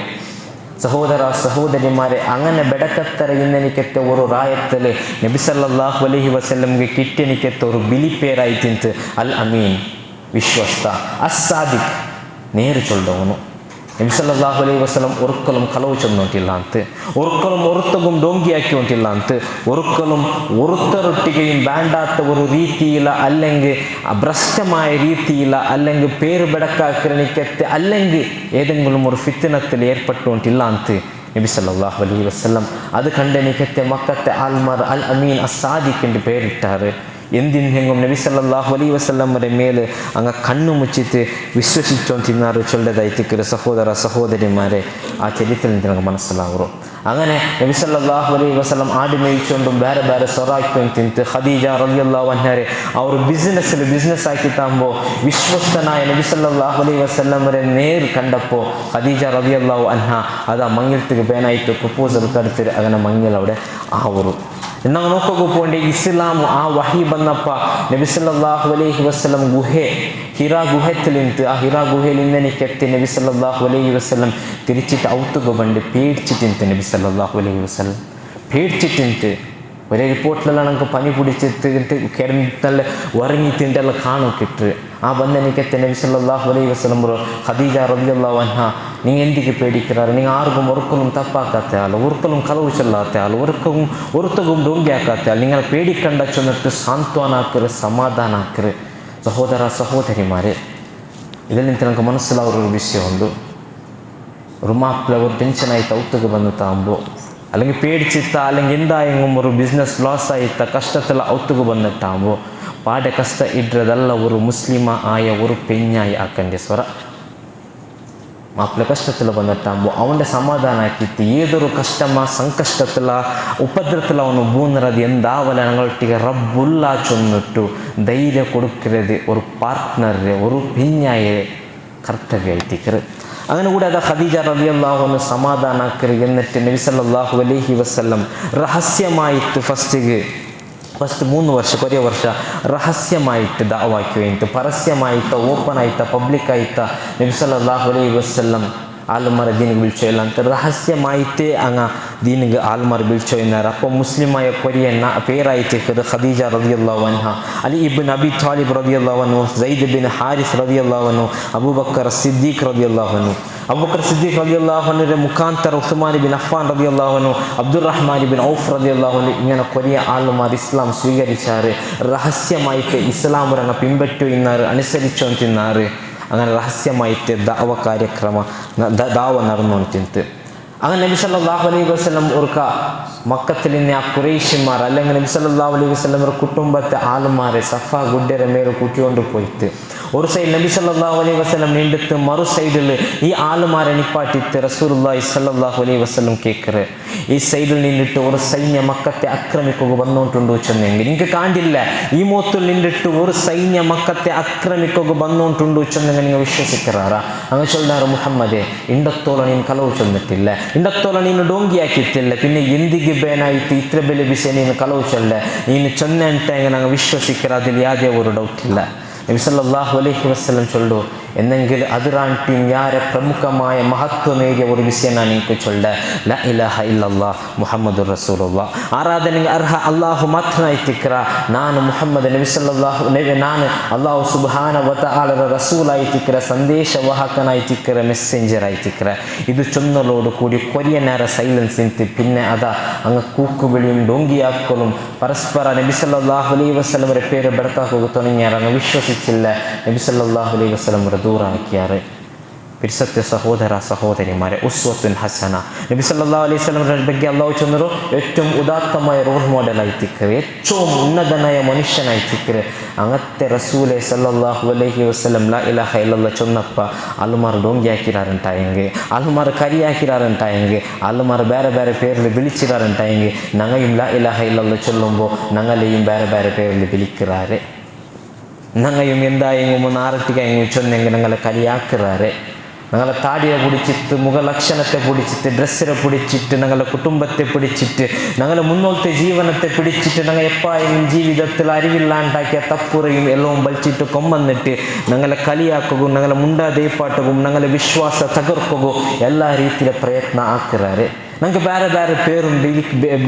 സഹോദര സഹോദരിമാരെ അങ്ങനെ ബെടക്കത്തറയുന്നനിക്കത്തെ ഒരു റായത്തിൽ നബി സല്ലല്ലാഹു അലൈഹി വസല്ലംಗೆ കിട്ടിയനിക്കത്തെ ഒരു ബിലിപ്പേരായിട്ടിന്ത് അൽ അമീൻ വിശ്വസ്ത അസ്സാദിഖ് നേര് ചൊല്ലവನು നബി സല്ലല്ലാഹു അലൈഹി വസല്ലം ഒരിക്കലും കളവ് ചൊല്ലുವಂತಿಲ್ಲ ಅಂತ ഒരിക്കലും ഒരുത്തകും ഡോങ്കിയാക്കി ഉണ്ടില്ല ಅಂತ ഒരിക്കലും ഒരുത്തരൊട്ടിಗೆയും വേണ്ടാത്ത ഒരു രീതിയില്ല അല്ലെങ്കിൽ ഭ്രഷ്ടമായ രീതിയില്ല അല്ലെങ്കിൽ പേര് ബെടക്കാക്കിരണിക്കത്തെ അല്ലെങ്കിൽ ഏതെങ്കിലും ഒരു ഫിത്നത്തിൽ ഏർപ്പെട്ടുകൊണ്ടില്ല ಅಂತ നബി സല്ലല്ലാഹു അലൈഹി വസല്ലം അത് കണ്ടെനിക്കത്തെ മക്കത്തെ ആൽമാർ അൽ അമീൻ അസ്സാദിഖ് എന്ന് പേരിട്ടാറ് എന്തിനെങ്കും നബി സല്ലല്ലാഹു അലൈഹി വസല്ലമരെ മേലെ അങ്ങ് കണ്ണു മുച്ചിട്ട് വിശ്വസിച്ചോണ്ടിരുന്നാറ് ചൊല്ലതായിത്തിക്കറ് സഹോദര സഹോദരിമാരെ ആ ചരിത്രത്തിൽ നമുക്ക് മനസ്സിലാവുറു അങ്ങനെ നബി സല്ലല്ലാഹു അലൈഹി വസല്ലം ആടി മേയിച്ചുകൊണ്ടും ಬೇರೆ ಸೊರಾಯ್ಕೊಂಡು ತಿಂತು ഖദീജ റളിയല്ലാഹു അൻഹരെ അവർ ബിസിനസ് ആക്കിത്താകുമ്പോൾ വിശ്വസ്തനായ നബി സല്ലല്ലാഹു അലൈഹി വസല്ലമരെ നേർ കണ്ടപ്പോൾ ഖദീജ റളിയല്ലാഹു അൻഹ അത് മംഗലത്തിക്ക് ಬೇನಾಯಿತು ಪ್ರಪೋಸಲ್ ಕರೆತಿರು അങ്ങനെ മംഗൽ അവിടെ ആവുറു ನಾವು ನೋಕೋಗು ಪೋಂಡೆ ಇಸ್ಲಾಮು ಆ ವಹಿ ಬಂದಪ್ಪ ನಬಿ ಸಲ್ಲಲ್ಲಾಹು ಅಲೈಹಿ ವಸಲ್ಲಂ ಹಿರಾ ಗುಹೆತ್ತಲಿಂತು ಆ ಹಿರಾ ಗುಹೆಲಿಂದ ನಿಕ್ಕೆತ್ತಿ ನಬಿ ಸಲ್ಲಲ್ಲಾಹು ಅಲೈಹಿ ವಸಲ್ಲಂ തിരിച്ചിട്ട് ഔത്തുക ಬಂಡೆ പേടിച്ചിട്ടിന്ത് നബി സല്ലല്ലാഹു അലൈഹി വസല്ലം പേടിച്ചിട്ടിന്ത് ഒരേ റിപ്പോർട്ടിലെല്ലാം നമുക്ക് പനി പിടിച്ചിട്ട് കിടന്നിട്ടെല്ലാം ഉറങ്ങിത്തിണ്ടെല്ലാം കാണും കിട്ട് ആ ಬಂದನಿಕತ್ತೆ നബി സല്ലല്ലാഹു അലൈഹി വസല്ലം ഖദീജ റളിയല്ലാഹു അൻഹ നീ എന്തിക്ക് പേടിക്கிறாரு നിങ്ങൾ ആർക്കും ഒരിക്കലും തപ്പാക്കാത്ത ആൾ ഒരിക്കലും കളവ് ചൊല്ലാത്ത ആൾ ഒരുത്തകും ഡോങ്കിയാക്കാത്ത ആൾ നിങ്ങളെ പേടിക്കണ്ട ചെന്നിട്ട് സാന്ത്വനാക്കറ് സമാധാനാക്കറ് സഹോദര സഹോദരിമാരെ ഇതിൽ നിന്ന് നമുക്ക് മനസ്സിലാവുന്ന ഒരു വിഷയമുണ്ട് ഒരു മാപ്പിള ഒരു ടെൻഷനായിട്ട് ഔത്തുക ಬಂದು ತಾಂಬೋ അല്ലെങ്കിൽ പേടിച്ചിത്ത അല്ലെങ്കിൽ എന്തായെങ്കിലും ഒരു ബിസിനസ് ಲಾಸ್ ആയിത്ത കഷ്ടത്തിൽ ഒത്തുകു വന്നിട്ടാകുമ്പോൾ പാടെ കഷ്ട ഇടുறதല്ല ഒരു മുസ്ലിമ ആയ ഒരു പെഞ്ഞായി ആക്കണ്ടേ സ്വര മാപ്പിള കഷ്ടത്തിൽ വന്നിട്ടാകുമ്പോൾ അവൻ്റെ സമാധാന ആക്കിയിട്ട് ഏതൊരു കഷ്ടമ ಸಂಕಷ್ಟത്തിൽ ಉಪದ್ರത്തിൽ ಅವನು ಬೂನರದು ಎಂದಾವಲ ഞങ്ങളൊട്ടിಗೆ റബ്ബുല്ല ചൊന്നിട്ടു ധൈര്യം കൊടുക്കുന്നത് ഒരു പാർട്ട്ണറെ ഒരു പെഞ്ഞായെ കർത്തവ്യമായിട്ടിക്കറ് അങ്ങനെ കൂടാതെ ഖദീജ റളിയല്ലാഹു അൻഹ സമാധാന ആക്കറ് എന്നിട്ട് നബി സല്ലല്ലാഹു അലൈഹി വസല്ലം രഹസ്യമായിട്ട് ഫസ്റ്റ് 3 ವರ್ಷ ಕೊರಿಯ ವರ್ಷ ರಹಸ್ಯമായിട്ട് ദഅവാക്കുകയും പരസ്യമായിട്ട് ഓപ്പൺ ആയിട്ട് പബ്ലിക് ആയിട്ട് നബി സല്ലല്ലാഹു അലൈഹി വസല്ലം ആൾമാർ ദീനിಗೆ വിളിച്ചോയില്ല ಅಂತ ರಹಸ್ಯമായിട്ട് അങ്ങ് ദീനിಗೆ ആൾമാർ വിളിച്ചോയിനാർ. അപ്പോൾ മുസ്ലിമായ കൊരിയന്ന പേരായിട്ട് ഖദീജ റളിയല്ലാഹു അൻഹ, അലി ഇബ്ൻ അബി താലിബ് റളിയല്ലാഹു അൻഹു, സയ്യിദ് ബിൻ ഹാരിസ് റളിയല്ലാഹു അൻഹു, അബൂബക്കർ സിദ്ദീഖ് റളിയല്ലാഹു അൻഹു. അബൂബക്കർ സിദ്ദീഖ് റളിയല്ലാഹു അൻഹുവിന്റെ മുഖാന്തര ഉസ്മാൻ ബിൻ അഫ്ഫാൻ റളിയല്ലാഹു അൻഹു, അബ്ദുറഹ്മാൻ ബിൻ ഔഫ് റളിയല്ലാഹു അൻഹു ഇങ്ങനെ കൊറിയ ആൾമാർ ഇസ്ലാം സ്വീകരിച്ചാറ്. രഹസ്യമായിട്ട് ഇസ്ലാമുരങ്ങ പിൻപറ്റു ഇന്നാറ്, അനുസരിച്ചു തിന്നാറ്. അങ്ങനെ രഹസ്യമായിട്ട് ദഅവ കാര്യക്രമ ദഅവ നടന്നുകൊണ്ടിരുന്നത്. അങ്ങനെ നബി സല്ലല്ലാഹു അലൈഹി വസല്ലം ഓർക്ക മക്കത്തിൽ നിന്ന് ആ ഖുറൈശിമാർ അല്ലെങ്കിൽ നബി സല്ലല്ലാഹു അലൈഹി വസല്ലം കുടുംബത്തെ ആൾമാരെ സഫ ഗുഡ്ഡര മേലെ കൂട്ടിക്കൊണ്ട് പോയിട്ട് ഒരു സൈഡ് നബി സല്ലല്ലാഹു അലൈഹി വസല്ലം നീണ്ടിട്ട് മറു സൈഡിൽ ഈ ആൾമാരെ നിപ്പാട്ടിട്ട് റസൂലുള്ളാഹി സല്ലല്ലാഹു അലൈഹി വസല്ലം കേൾക്കറ്. ഈ സൈഡിൽ നിന്നിട്ട് ഒരു സൈന്യ മക്കത്തെ ആക്രമിക്കുക വന്നുകൊണ്ടുണ്ടോ ചെന്നെങ്കിൽ നിങ്ങൾക്ക് കാണില്ല. ഈ മൂത്തിൽ നിന്നിട്ട് ഒരു സൈന്യ മക്കത്തെ ആക്രമിക്കുക വന്നുകൊണ്ടുണ്ടോ ചെന്നെങ്കിൽ നിങ്ങൾ വിശ്വസിക്കാറാ? അങ്ങനെ ചൊല്ലാറ്, മുഹമ്മദേ ഇണ്ടത്തോളം നീನು ಕಲವು ಚೆಂದಿಟ್ಟಿಲ್ಲ, ಇಂಡತ್ತೋಳ ನೀನು ಡೋಂಗಿ ಹಾಕಿತ್ತಿಲ್ಲ, പിന്നെ ಎಂದಿಗೆ ಬೇನಾಯಿತು ಇತ್ರ ಬೆಲೆ ಬಿಸಿ ನೀನು ಕಲವು ಚೆಲ್ಲ, ನೀನು ಚೆನ್ನೆ ಅಂತ ನಂಗೆ ವಿಶ್ವಸಿಕ್ಕರ ಅದಿಲ್ಲಿ ಯಾವುದೇ ಒಂದು ಡೌಟ್ ಇಲ್ಲ. നബി സല്ലല്ലാഹു അലൈഹി വസല്ലം ചൊല്ലു എന്നെങ്കിൽ അതിറാണ്ടി യാരെ പ്രമുഖമായ മഹത്വമേറിയ ഒരു വിഷയം ഞാൻ നിങ്ങൾക്ക് ചൊല്ല, ലാ ഇലാഹ ഇല്ലല്ലാഹ് മുഹമ്മദുർ റസൂലുള്ളാഹ്. ആരാധನೆಗೆ ಅರ್ಹ ಅಲ್ಲಾಹು ಮಾತ್ರನಾಯ್ತಿಕ್ರ, ನಾನು ಮುಹಮ್ಮದ್ ನಬಿ ಸಲ್ಲಲ್ಲಾಹು ನಾನು ಅಲ್ಲಾಹು ಸುಬ್ಹಾನಹು ವ ತಆಲರ റസൂൽ ആയിത്തിക്ര, സന്ദേശവാഹകനായിത്തിക്ര, മെസ്സഞ്ചർ ആയിത്തിക്ര. ഇത് ചൊന്നലോട് കൂടി കൊറിയനാര സൈലൻസ് നിಂತು പിന്നെ അതാ അങ്ങ് കൂക്കുവിളിയും ഡോങ്കിയാക്കലും പരസ്പര നബി സല്ലല്ലാഹു അലൈഹി വസല്ലമരെ പേര് ബർക്കാക്കുക തുടങ്ങിയാർ. അങ്ങ് വിശ്വസിച്ചില്ല, നബി സല്ലല്ലാഹു അലൈഹി വസല്ലമരെ ദൂരാക്കിയാറ്. പിരിസത്യ സഹോദര സഹോദരിമാരെ, ഉസ്വത്തുൻ ഹസന നബി സല്ലല്ലാഹു അലൈഹി വസല്ലമയുടെ ಬಗ್ಗೆ അല്ലാഹു ചൊന്നರು ഏറ്റവും ഉദാത്തമായ റോൾ മോഡൽ ആയിത്തിക്കರೆ, ഏറ്റവും ഉന്നതനായ മനുഷ്യനായിത്തിക്കರೆ. അങ്ങത്തെ റസൂലെ സല്ലല്ലാഹു അലൈഹി വസല്ലം ലാ ഇലാഹ ഇല്ലല്ലാഹ് ചൊന്നಪ್ಪ ಅಲ್ಮಾರ್ ಡೋಂಗಿ ಹಾಕಿರಾರಂಟಾಯಂಗೆ, ಅಲ್ಮಾರ್ ಕರಿ ಹಾಕಿರಾರಂಟಾಯಂಗೆ, ಅಲ್ಮಾರ್ ಬೇರೆ ಬೇರೆ പേരിൽ വിളിച്ചിരാರಂಟಾയಂಗೆ. ഞങ്ങയും ലാ ഇലാഹ ഇല്ലല്ലാഹ് ചൊല്ലുമ്പോൾ ഞങ്ങളെയും ಬೇರೆ ಬೇರೆ പേരിൽ വിളിക്கிறாരെ. ഞങ്ങയും എന്തായെങ്കിലും നാരട്ടിക്കായെങ്കിലും ചൊന്നെങ്കിൽ ഞങ്ങളെ കളിയാക്കുറാരെ. ഞങ്ങളെ താടിയെ പിടിച്ചിട്ട്, മുഖലക്ഷണത്തെ പിടിച്ചിട്ട്, ഡ്രസ്സിനെ പിടിച്ചിട്ട്, ഞങ്ങളുടെ കുടുംബത്തെ പിടിച്ചിട്ട്, ഞങ്ങളുടെ മുന്നോട്ട് ജീവനത്തെ പിടിച്ചിട്ട്, ഞങ്ങൾ എപ്പായെങ്കിലും ജീവിതത്തിൽ അറിവില്ലാണ്ടാക്കിയ തപ്പുറയും എല്ലാം വലിച്ചിട്ട് കൊമ്പന്നിട്ട് ഞങ്ങളെ കളിയാക്കുകയും ഞങ്ങളെ മുണ്ടാതേപ്പാട്ടുകയും ഞങ്ങളെ വിശ്വാസ തകർക്കുകയും എല്ലാ രീതിയിലെ പ്രയത്ന ആക്കുറാരെ. ഞങ്ങൾക്ക് ಬೇರೆ ಬೇರೆ പേരും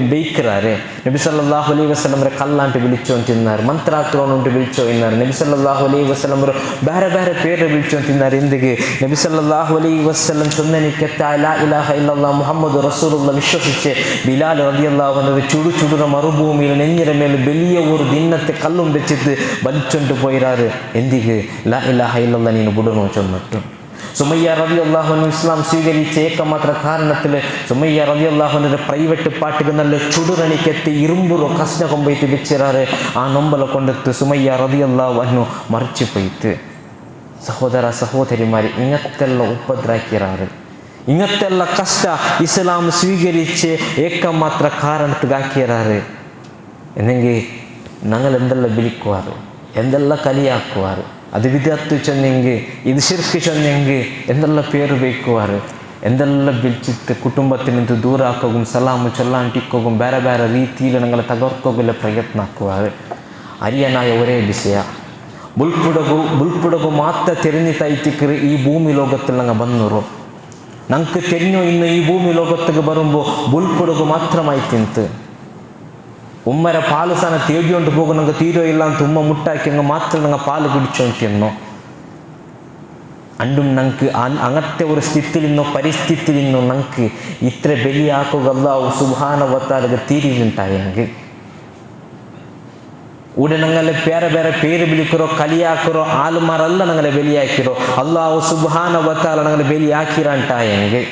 ബേയിക്കുറാരെ. നബി സല്ലല്ലാഹു അലൈഹി വസല്ലമരെ കല്ലാണ്ട് വിളിച്ചോണ്ടിരുന്നാർ, മന്ത്രാക്കളോണ്ട് വിളിച്ചോയിന്നാർ. നബി സല്ലല്ലാഹു അലൈഹി വസല്ലമരെ ಬೇರೆ ಬೇರೆ പേര് വിളിച്ചോണ്ടിരുന്നാർ. എന്തിಗೆ നബി സല്ലല്ലാഹു അലൈഹി വസല്ലം ചൊന്നനിക്കത്തെ ലാ ഇലാഹ ഇല്ലല്ലാഹ് മുഹമ്മദ് റസൂലുള്ളാഹ് വിശ്വസിച്ച് ബിലാൽ റളിയല്ലാഹു അൻഹു ചുടുചുടുന്ന മറുഭൂമിയിൽ നെഞ്ഞിര മേൽ വലിയ ഒരു ദിന്നത്തെ കല്ലും വെച്ചിട്ട് വലിച്ചോണ്ട് പോയിരാറ്. എന്തിಗೆ ലാ ഇലാഹ ഇല്ലല്ലാഹ് നീನು ಬಿಡೋಣ ചൊന്നിട്ടു. സുമയ്യ റളിയല്ലാഹു അൻഹു ഇസ്ലാം സ്വീകരിച്ച ഏകമാത്ര കാരണത്തിൽ സുമയ്യ റളിയല്ലാഹു അൻഹുവിന്റെ പ്രൈവറ്റ് പാട്ടുകൾ നല്ല ചുടുരണിക്കെത്തി ഇരുമ്പുറോ കഷ്ണ കൊമ്പയിട്ട് വെച്ചിരാറ്. ആ നൊമ്പല കൊണ്ടെത്ത് സുമയ്യ റളിയല്ലാഹു അൻഹു മറിച്ചു പോയിട്ട്. സഹോദര സഹോദരിമാർ, ഇങ്ങത്തെല്ല ഉപദ്രാക്കിറാറ്, ഇങ്ങത്തെല്ല കഷ്ട ഇസ്ലാം സ്വീകരിച്ച് ഏകമാത്ര കാരണത്തിലാക്കിറാറ്. എന്നെങ്കിൽ ഞങ്ങൾ എന്തെല്ലാം വിളിക്കുവാറ്, എന്തെല്ലാം കളിയാക്കുവാറ്. അത് വിദഗ്ധ ചൊന്നെങ്കിൽ, ഇത് ശിർക്ക് ചൊന്നെങ്കിൽ എന്തെല്ലാം പേര് വയ്ക്കുവാറ്, എന്തെല്ലാം വിളിച്ചിട്ട് കുടുംബത്തിൽ നിന്ന് ദൂരാക്കുകയും സലാമു ചൊല്ലാണ്ടിക്കുകയും ಬೇರೆ ಬೇರೆ ರೀತಿಯಲ್ಲಿ ഞങ്ങളെ തകർക്കുകയുള്ള പ്രയത്ന ആക്കുവാറ്. അരിയനായ ഒരേ വിഷയ ബുൾപ്പുടകു മാത്ര തെരഞ്ഞിട്ടായിത്തിക്കറ് ഈ ഭൂമി ലോകത്തിൽ ഞങ്ങൾ വന്നൂರು. ഞങ്ങൾക്ക് തെരഞ്ഞു ഇന്ന് ഈ ഭൂമി ലോകത്തേക്ക് വരുമ്പോൾ ബുൾപ്പുടകു മാത്രമായി തിന്ത് ഉമ്മരെ പാല് സാധനം തേടിക്കൊണ്ട് പോകും. ഞങ്ങൾക്ക് തീരോ ഇല്ല ಅಂತ ഉമ്മ മുട്ടാക്കി അങ്ങ് മാത്രം ഞങ്ങൾ പാല് കുടിച്ചോണ്ടിരുന്നു. അണ്ടും ഞങ്ങൾക്ക് അങ്ങനത്തെ ഒരു സ്ഥിതിയിൽ നിന്നോ പരിസ്ഥിതിയിൽ നിന്നോ ഞങ്ങൾക്ക് ഇത്ര ബലിയാക്കുക അല്ലാഹു സുബ്ഹാനഹു വ തആലക്ക് തീരുണ്ടായെങ്കിൽ ഇവിടെ ഞങ്ങളെ ಬೇರೆ ಬೇರೆ പേര് വിളിക്കറോ കളിയാക്കറോ ആളുമാരല്ല ഞങ്ങളെ ബലിയാക്കിറോ, അല്ലാഹു സുബ്ഹാനഹു വ തആല ഞങ്ങളെ ബലിയാക്കിരാണ്ടായെങ്കിൽ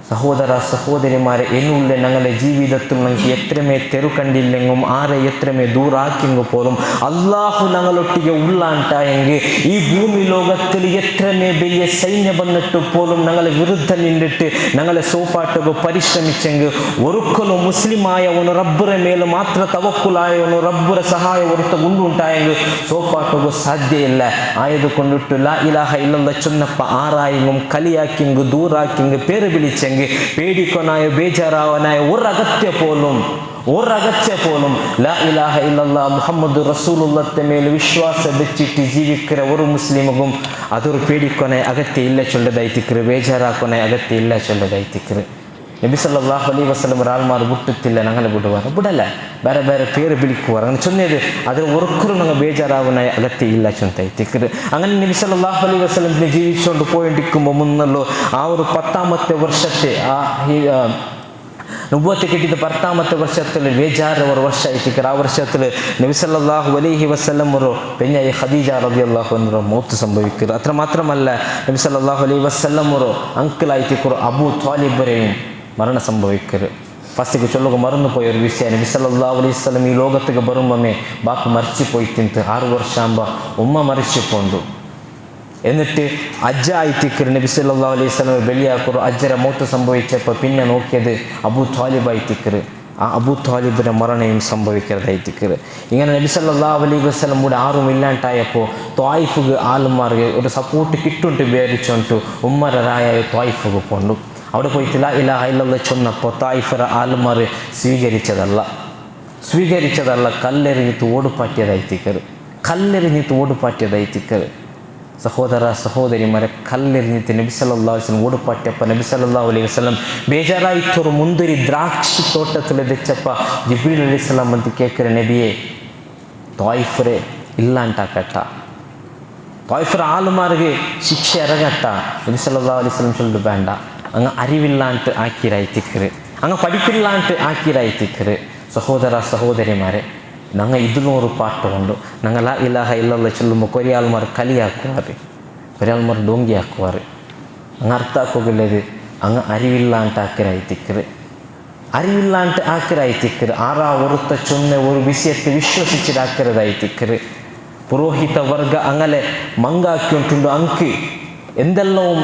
സഹോദര സഹോദരിമാരെ എന്നുള്ള ഞങ്ങളുടെ ജീവിതത്തിൽ ഞങ്ങൾക്ക് എത്രമേ തെരു കണ്ടില്ലെങ്കും ആരെ എത്രമേ ദൂറാക്കിയെങ്കിൽ പോലും അള്ളാഹു ഞങ്ങളൊട്ടിಗೆ ഉള്ളാണ്ടായെങ്കിൽ ഈ ഭൂമി ലോകത്തിൽ എത്രമേ വലിയ സൈന്യം വന്നിട്ട് പോലും ഞങ്ങളെ വിരുദ്ധ നിന്നിട്ട് ഞങ്ങളെ സോപ്പാട്ടുക പരിശ്രമിച്ചെങ്കിൽ ഒരിക്കലും മുസ്ലിമായവನು ರಬ್ಬರ ಮೇಲೆ ಮಾತ್ರ ತವಕ್ಕುಲಾಯವನು ರಬ್ಬರ ಸಹಾಯ ಹೊರತು ಉಂಡುಂಟಾയെങ്കിൽ സോപ്പാട്ടുക സാധ്യ ഇല്ല ആയതുകൊണ്ടിട്ട് ലാ ഇലാഹ ഇല്ലല്ലാഹ് ചൊന്നപ്പ ആറായെങ്കും കലിയാക്കിയെങ്കിൽ ദൂറാക്കിയെങ്കിൽ പേര് വിളിച്ചെങ്കിൽ പേടിക്കൊനായോ ബേജാറാവനായോ ഒരഗത്യ പോലും ലാ ഇലാഹ ഇല്ലല്ലാഹ് മുഹമ്മദ് റസൂലുള്ളാഹത്തെ മേലെ വിശ്വാಸ വെച്ചിട്ട് ജീവിക്കുന്ന ഒരു മുസ്ലിമും അതൊരു പേടിക്കൊനെ അകത്യ ഇല്ല ചൊല്ലതായിത്തിക്കറ് ബേജാറാക്കൊനെ അകത്യ ഇല്ല ചൊല്ലതായിത്തിക്കറ് നബി സല്ലല്ലാഹു അലൈഹി വസല്ലം ഒരാൾമാർ വിട്ടിട്ടില്ല ഞങ്ങളെ ಬಿಡಲ್ಲ ಬೇರೆ ಬೇರೆ പേര് വിളിക്കുവാർ അങ്ങനെ ചൊന്നത് അതിൽ ഒരിക്കലും ഞങ്ങൾ ബേജാറാവുന്ന അകത്യ ഇല്ല ചൊന്നതായിത്തിക്കറ് അങ്ങനെ നബി സല്ലല്ലാഹു അലൈഹി വസല്ലം ജീവിച്ചുകൊണ്ട് പോയിട്ടിരിക്കുമ്പോൾ മുന്നല്ലോ ആ ഒരു 10ാമത്തെ വർഷത്തെ നുബുവത്ത് കിട്ടിയത് 10ാമത്തെ വർഷത്തിൽ ബേജാറ് ഒരു വർഷം ആയിത്തിക്കറ് ആ വർഷത്തിൽ നബി സല്ലല്ലാഹു അലൈഹി വസല്ലം ഒരു പെണ്ണായ ഖദീജ റളിയല്ലാഹു അൻഹ മൗത്ത് സംഭവിക്കുക അത്ര മാത്രമല്ല നബി സല്ലല്ലാഹു അലൈഹി വസല്ലം ഒരു അങ്കിൾ ആയിത്തിക്കറ് അബൂ ത്വാലിബരെയും മരണം സംഭവിക്കരുത് ഫസ്റ്റിಗೆ ചൊല്ലുക മറന്നു പോയ ഒരു വിഷയം നബി സല്ലല്ലാഹു അലൈഹി വസല്ലം ഈ ലോകത്തേക്ക് വരുമ്പമേ ബാപ്പ മരിച്ചു പോയിത്തിಂತ 6 ವರ್ಷ ആകുമ്പോൾ ഉമ്മ മരിച്ചു പോಂದು എന്നിട്ട് അജ്ജ ആയിത്തിക്കറ് നബി സല്ലല്ലാഹു അലൈഹി വസല്ലം ബലിയാക്കರು അജ്ജര മൗത്ത് സംഭവിച്ചപ്പോൾ പിന്നെ നോക്കിയത് അബൂ ത്വാലിബ് ആയിത്തിക്കറ് ആ അബൂ ത്വാലിബിന്റെ മരണവും സംഭവിക്കുന്നതായിത്തിക്കറ് ഇങ്ങനെ നബി സല്ലല്ലാഹു അലൈഹി വസല്ലം കൂടെ ആരും ഇല്ലാണ്ടായപ്പോൾ ത്വായിഫുಗೆ ആൾമാർക്ക് ഒരു സപ്പോർട്ട് കിട്ടുണ്ട് വിചാരിച്ചുകൊണ്ട് ഉമ്മറായ ത്വായിഫുಗೆ പോಂದು അവിടെ പോയിട്ട് ലാ ഇലാഹ ഇല്ലല്ലാഹ് ചൊന്നപ്പോൾ തായിഫറ ആൾമാർ സ്വീകരിച്ചതല്ല കല്ലെറിഞ്ഞിട്ട് ഓടുപാറ്റിയതായിത്തിക്കറ് സഹോദര സഹോദരിമാരെ കല്ലെറിഞ്ഞിട്ട് നബി സല്ലല്ലാഹു അലൈഹി വസല്ലം ഓടുപാറ്റിയപ്പോൾ നബി സല്ലല്ലാഹു അലൈഹി വസല്ലം ಬೇಜಾರಾಯಿತರು ಮುಂದರಿ ದ್ರಾಕ್ಷಿ ತೋಟದಲ್ಲಿ ದೆಚ್ಚಪ್ಪ ಜಿಬ್ರೀಲ್ ಅಲೈಹಿಸ್ಸಲಾಂ ಅಂತ ಕೇಳ್ಕರೆ ನಬಿಯೇ ತಾಯಿಫರೇ ಇಲ್ಲ ಅಂಟಾಕಟ್ಟ ತಾಯಿಫರ ആൾമാർക്ക് ശിക്ഷ ഇറങ്ങട്ട നബി സല്ലല്ലാഹു അലൈഹി വസല്ലം ചൊല്ലു വേണ്ട അങ്ങ് അറിവില്ലാണ്ട് ആക്കിരായിത്തിക്കറ് അങ്ങ് പഠിപ്പില്ലാണ്ട് ആക്കിരായിത്തിക്കറ് സഹോദര സഹോദരിമാരെ ഞങ്ങൾ 200 പാട്ടുണ്ട് ഞങ്ങൾ ലാ ഇലാഹ ഇല്ലല്ലാഹ് ചൊല്ലുമ്പോൾ കുറേ ആൾമാർ കലിയാക്കുവാറ് കുറേ ആൾമാർ ഡോങ്കിയാക്കുവാറ് അങ്ങ് അർത്ഥാക്കുകയില്ലത് അങ്ങ് അറിവില്ലാണ്ട് ആക്കിരായിത്തിക്കറ് ആറാ ഒരുത്ത ചൊന്ന ഒരു വിഷയത്തെ വിശ്വസിച്ചിട്ട് ആക്കിരതായിത്തിക്കറ് പുരോഹിത വർഗ അങ്ങനെ മങ്കാക്കിയിട്ടുണ്ടോ അങ്ക് എന്തെല്ലാം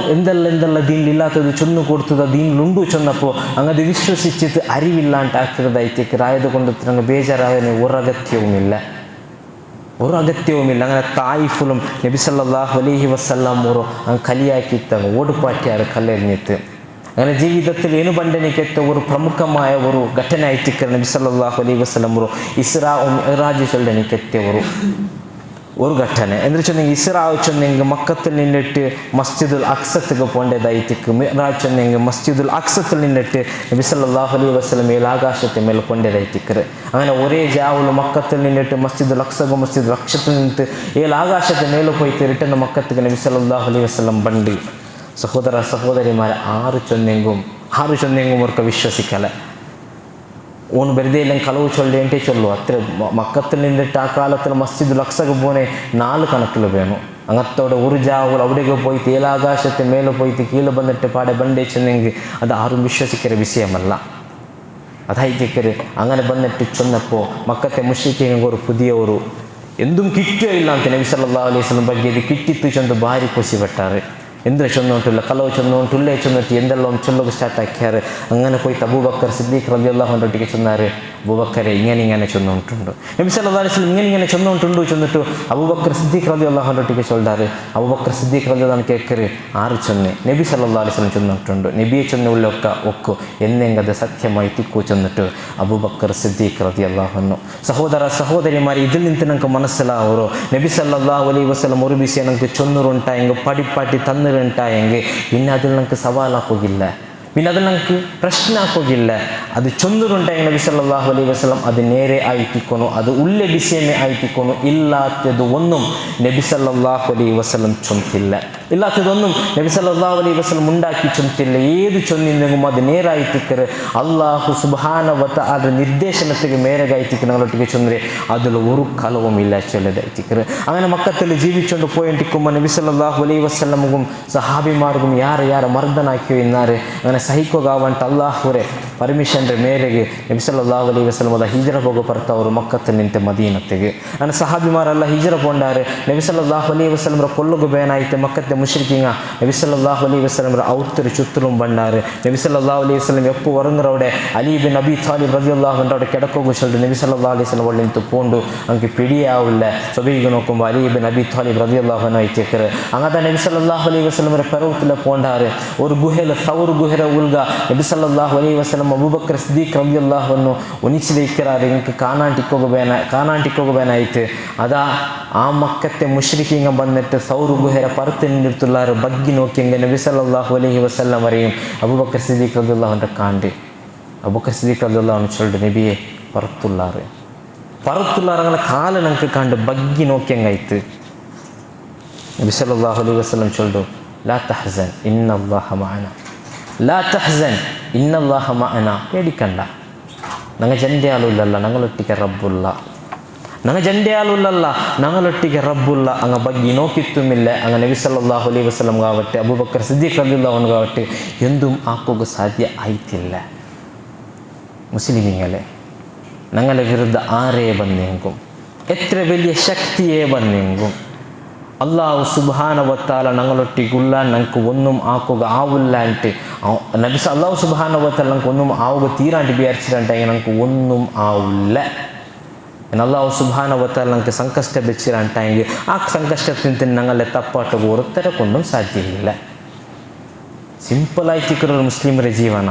ദീനിലില്ലാത്തത് ചൊന്നു കൊടുത്തത് ദീനിലുണ്ടു ചൊന്നപ്പോൾ അങ്ങത് വിശ്വസിച്ചിട്ട് അറിവില്ലാണ്ട് ആക്കിയതായിത്തേക്ക് ആയതുകൊണ്ട് അങ്ങ് ബേജാറാവുന്ന ഒരഗത്യവുമില്ല അങ്ങനെ തായിഫുലും നബി സല്ലല്ലാഹു അലൈഹി വസല്ലം അങ്ങ് കലിയാക്കിത്തങ്ങ് ഓടുപാറ്റിയാറ് കല്ലെറിഞ്ഞിട്ട് അങ്ങനെ ജീവിതത്തിൽ ಏನು ಬಂಡನಿಕೆತ್ತ ഒരു പ്രമുഖമായ ഒരു ഘട്ടന ആയിത്തിക്കറ് നബി സല്ലല്ലാഹു അലൈഹി വസല്ലം ഇസ്രാ മിഅ്റാജ് ചൊല്ലനിക്കെത്തിയ ഒരു ഘട്ടന എന്ന് ചൊന്നെങ്കിൽ ഇസ്രാ ചൊന്നെങ്കിൽ മക്കത്തിൽ നിന്നിട്ട് മസ്ജിദുൽ അക്സത്തേക്ക് പോകേണ്ടതായിത്തേക്ക് മിഅ്റാജ് ചൊന്നെങ്കിൽ മസ്ജിദുൽ അക്സത്തിൽ നിന്നിട്ട് നബി സല്ലല്ലാഹു അലൈഹി വസല്ലം ആകാശത്തെ മേലെ പോകേണ്ടതായിത്തേക്കറ് അങ്ങനെ ഒരേ ജാവുള്ള മക്കത്തിൽ നിന്നിട്ട് മസ്ജിദുൽ അക്സത്തിൽ നിന്നിട്ട് ആകാശത്തെ മേലെ പോയിട്ട് റിട്ടേൺ മക്കത്തേക്ക് നബി സല്ലല്ലാഹു അലൈഹി വസല്ലം ബണ്ടി സഹോദര സഹോദരിമാരെ 6 ചൊന്നെങ്കും അവർക്ക് വിശ്വസിക്കല ഓൺ വെറുതെ എല്ലാം കളവ് ചൊല്ലേണ്ടേ ചൊല്ലു അത്ര മക്കത്തിൽ നിന്നിട്ട് ആ കാലത്തിൽ മസ്ജിദുൽ അക്സക്ക് പോണേ 4 കണക്കിൽ വേണം അങ്ങത്തോടെ ഒരു ജാവുകൾ അവിടേക്ക് പോയിട്ട് ഏലാകാശത്തെ മേലെ പോയിട്ട് കീഴെ വന്നിട്ട് പാടെ ബണ്ടേ ചെന്നെങ്കിൽ അത് ആരും വിശ്വസിക്കുന്ന വിഷയമല്ല അതായിത്തേക്കര് അങ്ങനെ വന്നിട്ട് ചൊന്നപ്പോൾ മക്കത്തെ മുശ്രിക്കീങ്ങൾക്ക് ഒരു പുതിയ ഒരു എന്തും കിട്ടുകയില്ല ಅಂತ നബി സല്ലല്ലാഹു അലൈഹി വസല്ലം ಬಗ್ಗೆ കിട്ടിತ್ತು ചൊന്ന് ಭಾರಿ ಖುಷಿ ಪಟ್ಟಾರೆ ಎಂದ್ರೆ ಚೊನ್ನೋಂಟಿಲ್ಲ ಕಲವು ಚೊನ್ನೋಂಟು ಉಲ್ಲೇ ಚೊನ್ನೋಟಿ ಎಂದೆಲ್ಲ ಒಂದು ಚೊಲ್ಲೋಗೆ ಸ್ಟಾರ್ಟ್ ಹಾಕ್ಯಾರೆ അങ്ങനെ പോയിട്ട് അബൂബക്കർ സിദ്ദീഖ് റളിയല്ലാഹു അൻഹു ഒട്ടിಗೆ ചൊന്നാറ് അബൂബക്കറെ ഇങ്ങനെ ചൊന്നോണ്ടുണ്ട് നബി സല്ലല്ലാഹു അലൈഹി വസല്ലം ഇങ്ങനെ ചൊന്നോണ്ടുണ്ട് ചൊന്നിട്ട് അബൂബക്കർ സിദ്ദീഖ് റളിയല്ലാഹു അൻഹു ഒട്ടിಗೆ ചൊല്ലാറ് അബൂബക്കർ സിദ്ദീഖ് റളിയല്ലാഹു അൻഹു കേൾക്കറ് 6 ചൊന്നെ നബി സല്ലല്ലാഹു അലൈഹി വസല്ലം ചൊന്നോണ്ടുണ്ട് നബിയെ ചൊന്ന ഉള്ളൊക്കെ ഒക്കു എന്നെങ്കത് സത്യമായി തിക്കു ചൊന്നിട്ട് അബൂബക്കർ സിദ്ദീഖ് റളിയല്ലാഹു അൻഹു സഹോദര സഹോദരിമാരെ ഇതിൽ നിന്ന് നമുക്ക് മനസ്സിലാവോ നബി സല്ലല്ലാഹു അലൈഹി വസല്ലം ഒരു വിഷയം നമുക്ക് ചൊന്നുറുണ്ടായെങ്കിൽ പടിപ്പാട്ടി തന്നിരുണ്ടായെങ്കിൽ പിന്നെ അതിൽ നമുക്ക് സവാലാക്കുകയില്ല പിന്നെ അതിൽ നമുക്ക് പ്രശ്നമാക്കുകയില്ല ಅದು ಚೊಂದುರುಂಟಾಗಿ ನಬಿ ಸಲ್ಲಲ್ಲಾಹು ಅಲೈಹಿ ವಸಲ್ಲಂ ಅದು ನೇರೆ ಆಯ್ತಿಕ್ಕೊನು ಅದು ಉಳ್ಳೆ ಬಿಸಿಯನ್ನೇ ಆಯ್ತಿಕ್ಕೊನು ಇಲ್ಲಾತದು ഒന്നും നബി സല്ലല്ലാഹു അലൈഹി വസല്ലം ചൊന്തില്ല ഇല്ലാത്തതൊന്നും നബി സല്ലല്ലാഹു അലൈഹി വസല്ലം ഉണ്ടാക്കി ചൊന്തില്ല ഏത് ചൊന്നിന്തെങ്കിലും അത് നേരായിത്തിക്കറ് അള്ളാഹു സുബ്ഹാനഹു വ തആല നിർദ്ദേശനത്തിക്ക് മേരകായിത്തിക്ക് ഞങ്ങളൊട്ടിಗೆ ചൊന്നരെ അതിൽ ഒരു കലവും ഇല്ല ചൊല്ലതായിത്തിക്കറ് അങ്ങനെ മക്കത്തിൽ ജീവിച്ചുകൊണ്ട് പോയിട്ടിരിക്കുമ്പോൾ നബി സല്ലല്ലാഹു അലൈഹി വസല്ലമും സഹാബിമാർക്കും ಯಾರ ಮರ್ದನಾಕಿಯೋ ಇನ್ನಾರೆ അങ്ങനെ ಸಹಿಕೋಗಾವಂತ ಅಲ್ಲಾಹುರೆ ಪರ್ಮಿಷನ್ ಮೇರೆಗೆ ನಬಿ ಸಲ್ಲಲ್ಲಾಹು ಅಲೈಹಿ ವಸಲ್ಲಂ ಹಿಜ್ರ ಹೋಗೋ ಬರ್ತವರು ಮಕ್ಕത്തിൽ ನಿಂತೆ ಮದೀನತೆಗೆ അങ്ങനെ ಸಹಾಬಿಮಾರೆಲ್ಲ ಹಿಜ್ರ ಪೋಂಡಾರೆ ನಬಿ ಸಲ್ಲಲ್ಲಾಹು ಅಲೈಹಿ ವಸಲ್ಲಂ ಕೊಲ್ಲುಗು ಬೇನಾಯಿತೆ ಮಕ್ಕತ್ತೆ ಮುಶ್ರಿಕಿಂಗ ನಬಿ ಸಲ್ಲಲ್ಲಾಹು ಅಲೈಹಿ ವಸಲ್ಲಂ ಔತ್ತರು ಚುತ್ತലും ಬಂಡಾರೆ ನಬಿ ಸಲ್ಲಲ್ಲಾಹು ಅಲೈಹಿ ವಸಲ್ಲಂ ಎಪ್ಪು ವರಂಗರವಡೆ ಅಲಿ ಬಿನ್ ಅಬಿ ತಾಲಿಬ್ റളിയല്ലാഹു അൻഹു അവിടെ കിടക്കോകു ചൊല്ലു നബി സല്ലല്ലാഹു അലൈഹി വസല്ലം വള്ളിന്തു പോണ്ടു അങ്കി പിടിയാവില്ല സ്വബീഗ നോക്കുമ്പോൾ അലി ബിൻ അബി താലിബ് റളിയല്ലാഹു അൻഹു ആയിത്തേക്കറ് അങ്ങത നബി സല്ലല്ലാഹു അലൈഹി വസല്ലം പെറവുത്തിലെ പോണ്ടാറ് ഒരു ഗുഹയിൽ സൗർ ഗുഹര ഉൽഗ നബി സല്ലല്ലാഹു അലൈഹി വസല്ലം അബൂബക്കർ സിദ്ദീഖ് റളിയല്ലാഹു അൻഹു ഒന്നിച്ചിരിക്കാറ് എനിക്ക് കാണാണ്ടിക്കോകಬೇನಾಯಿತು അതാ ആ മക്കത്തെ മുശ്രിക്കീങ്ങ വന്നിട്ട് സൗർ ഗുഹര പറുത്ത് നിന്നിട്ടുള്ളാറ് ബഗ്ഗി നോക്കിയെങ്കിൽ നബി സല്ലല്ലാഹു അലൈഹി വസല്ലം വരെയും അബൂബക്കർ സിദ്ദീഖ് റളിയല്ലാഹു അൻഹു കാണ്ട് അബൂബക്കർ സിദ്ദീഖ് റളിയല്ലാഹു അൻഹു ചൊല്ലു നബിയെ പറുത്തുള്ളാറ് അങ്ങനെ കാല് ഞങ്ങൾക്ക് കണ്ട് ബഗ്ഗി നോക്കിയെങ്കാಯ್ತು നബി സല്ലല്ലാഹു അലൈഹി വസല്ലം ചൊല്ലു ലാ തഹ്സൻ ഇന്നല്ലാഹ മഅന ലാ തഹ്സൻ ഇന്നല്ലാഹ മഅന പേടിക്കണ്ട ഞങ്ങൾ ജൻഡയാലുള്ളല്ല ഞങ്ങളൊಟ್ಟಿಗೆ റബ്ബുള്ള ഞങ്ങൾ ജൻഡയാലുള്ളല്ല ഞങ്ങളൊಟ್ಟಿಗೆ റബ്ബുള്ള അങ്ങ് ബഗ്ഗി നോക്കിത്തുമില്ല അങ്ങ് നബി സല്ലല്ലാഹു അലൈഹി വസല്ലം കാവട്ടെ അബൂബക്കർ സിദ്ദീഖ് റളിയല്ലാഹു അൻഹു കാവട്ടെ എന്തും ആക്കുക സാധ്യ ആയിട്ടില്ല മുസ്ലിമീങ്ങളെ ഞങ്ങളെ വിരുദ്ധ ആരേ ബന്നെങ്കും എത്ര വലിയ ശക്തിയെ ബന്നെങ്കും അള്ളാഹു സുബ്ഹാനഹു വ തആല ഞങ്ങളൊട്ടിಗುಲ್ಲ ഞങ്ങൾക്ക് ഒന്നും ആക്കുക ആവില്ല എന്നിട്ട് നബി അള്ളാഹു സുബ്ഹാനഹു വ തആല ഞങ്ങൾക്ക് ഒന്നും ആവുക തീരാണ്ട് വിചാരിച്ചിട്ടുണ്ടെങ്കിൽ ഞങ്ങൾക്ക് ഒന്നും ആവില്ല അള്ളാഹു സുബ്ഹാനഹു വ തആല ഞങ്ങൾക്ക് ಸಂಕಷ್ಟ വെച്ചിട്ടുണ്ടെങ്കിൽ ആ ಸಂಕಷ್ಟത്തിൽ നിന്ന് ഞങ്ങളെ തപ്പാട്ട് ഒരുത്തരെ കൊണ്ടും സാധ്യമില്ല സിമ്പിളായിട്ടിരിക്കുന്ന ഒരു മുസ്ലിമരുടെ ജീവന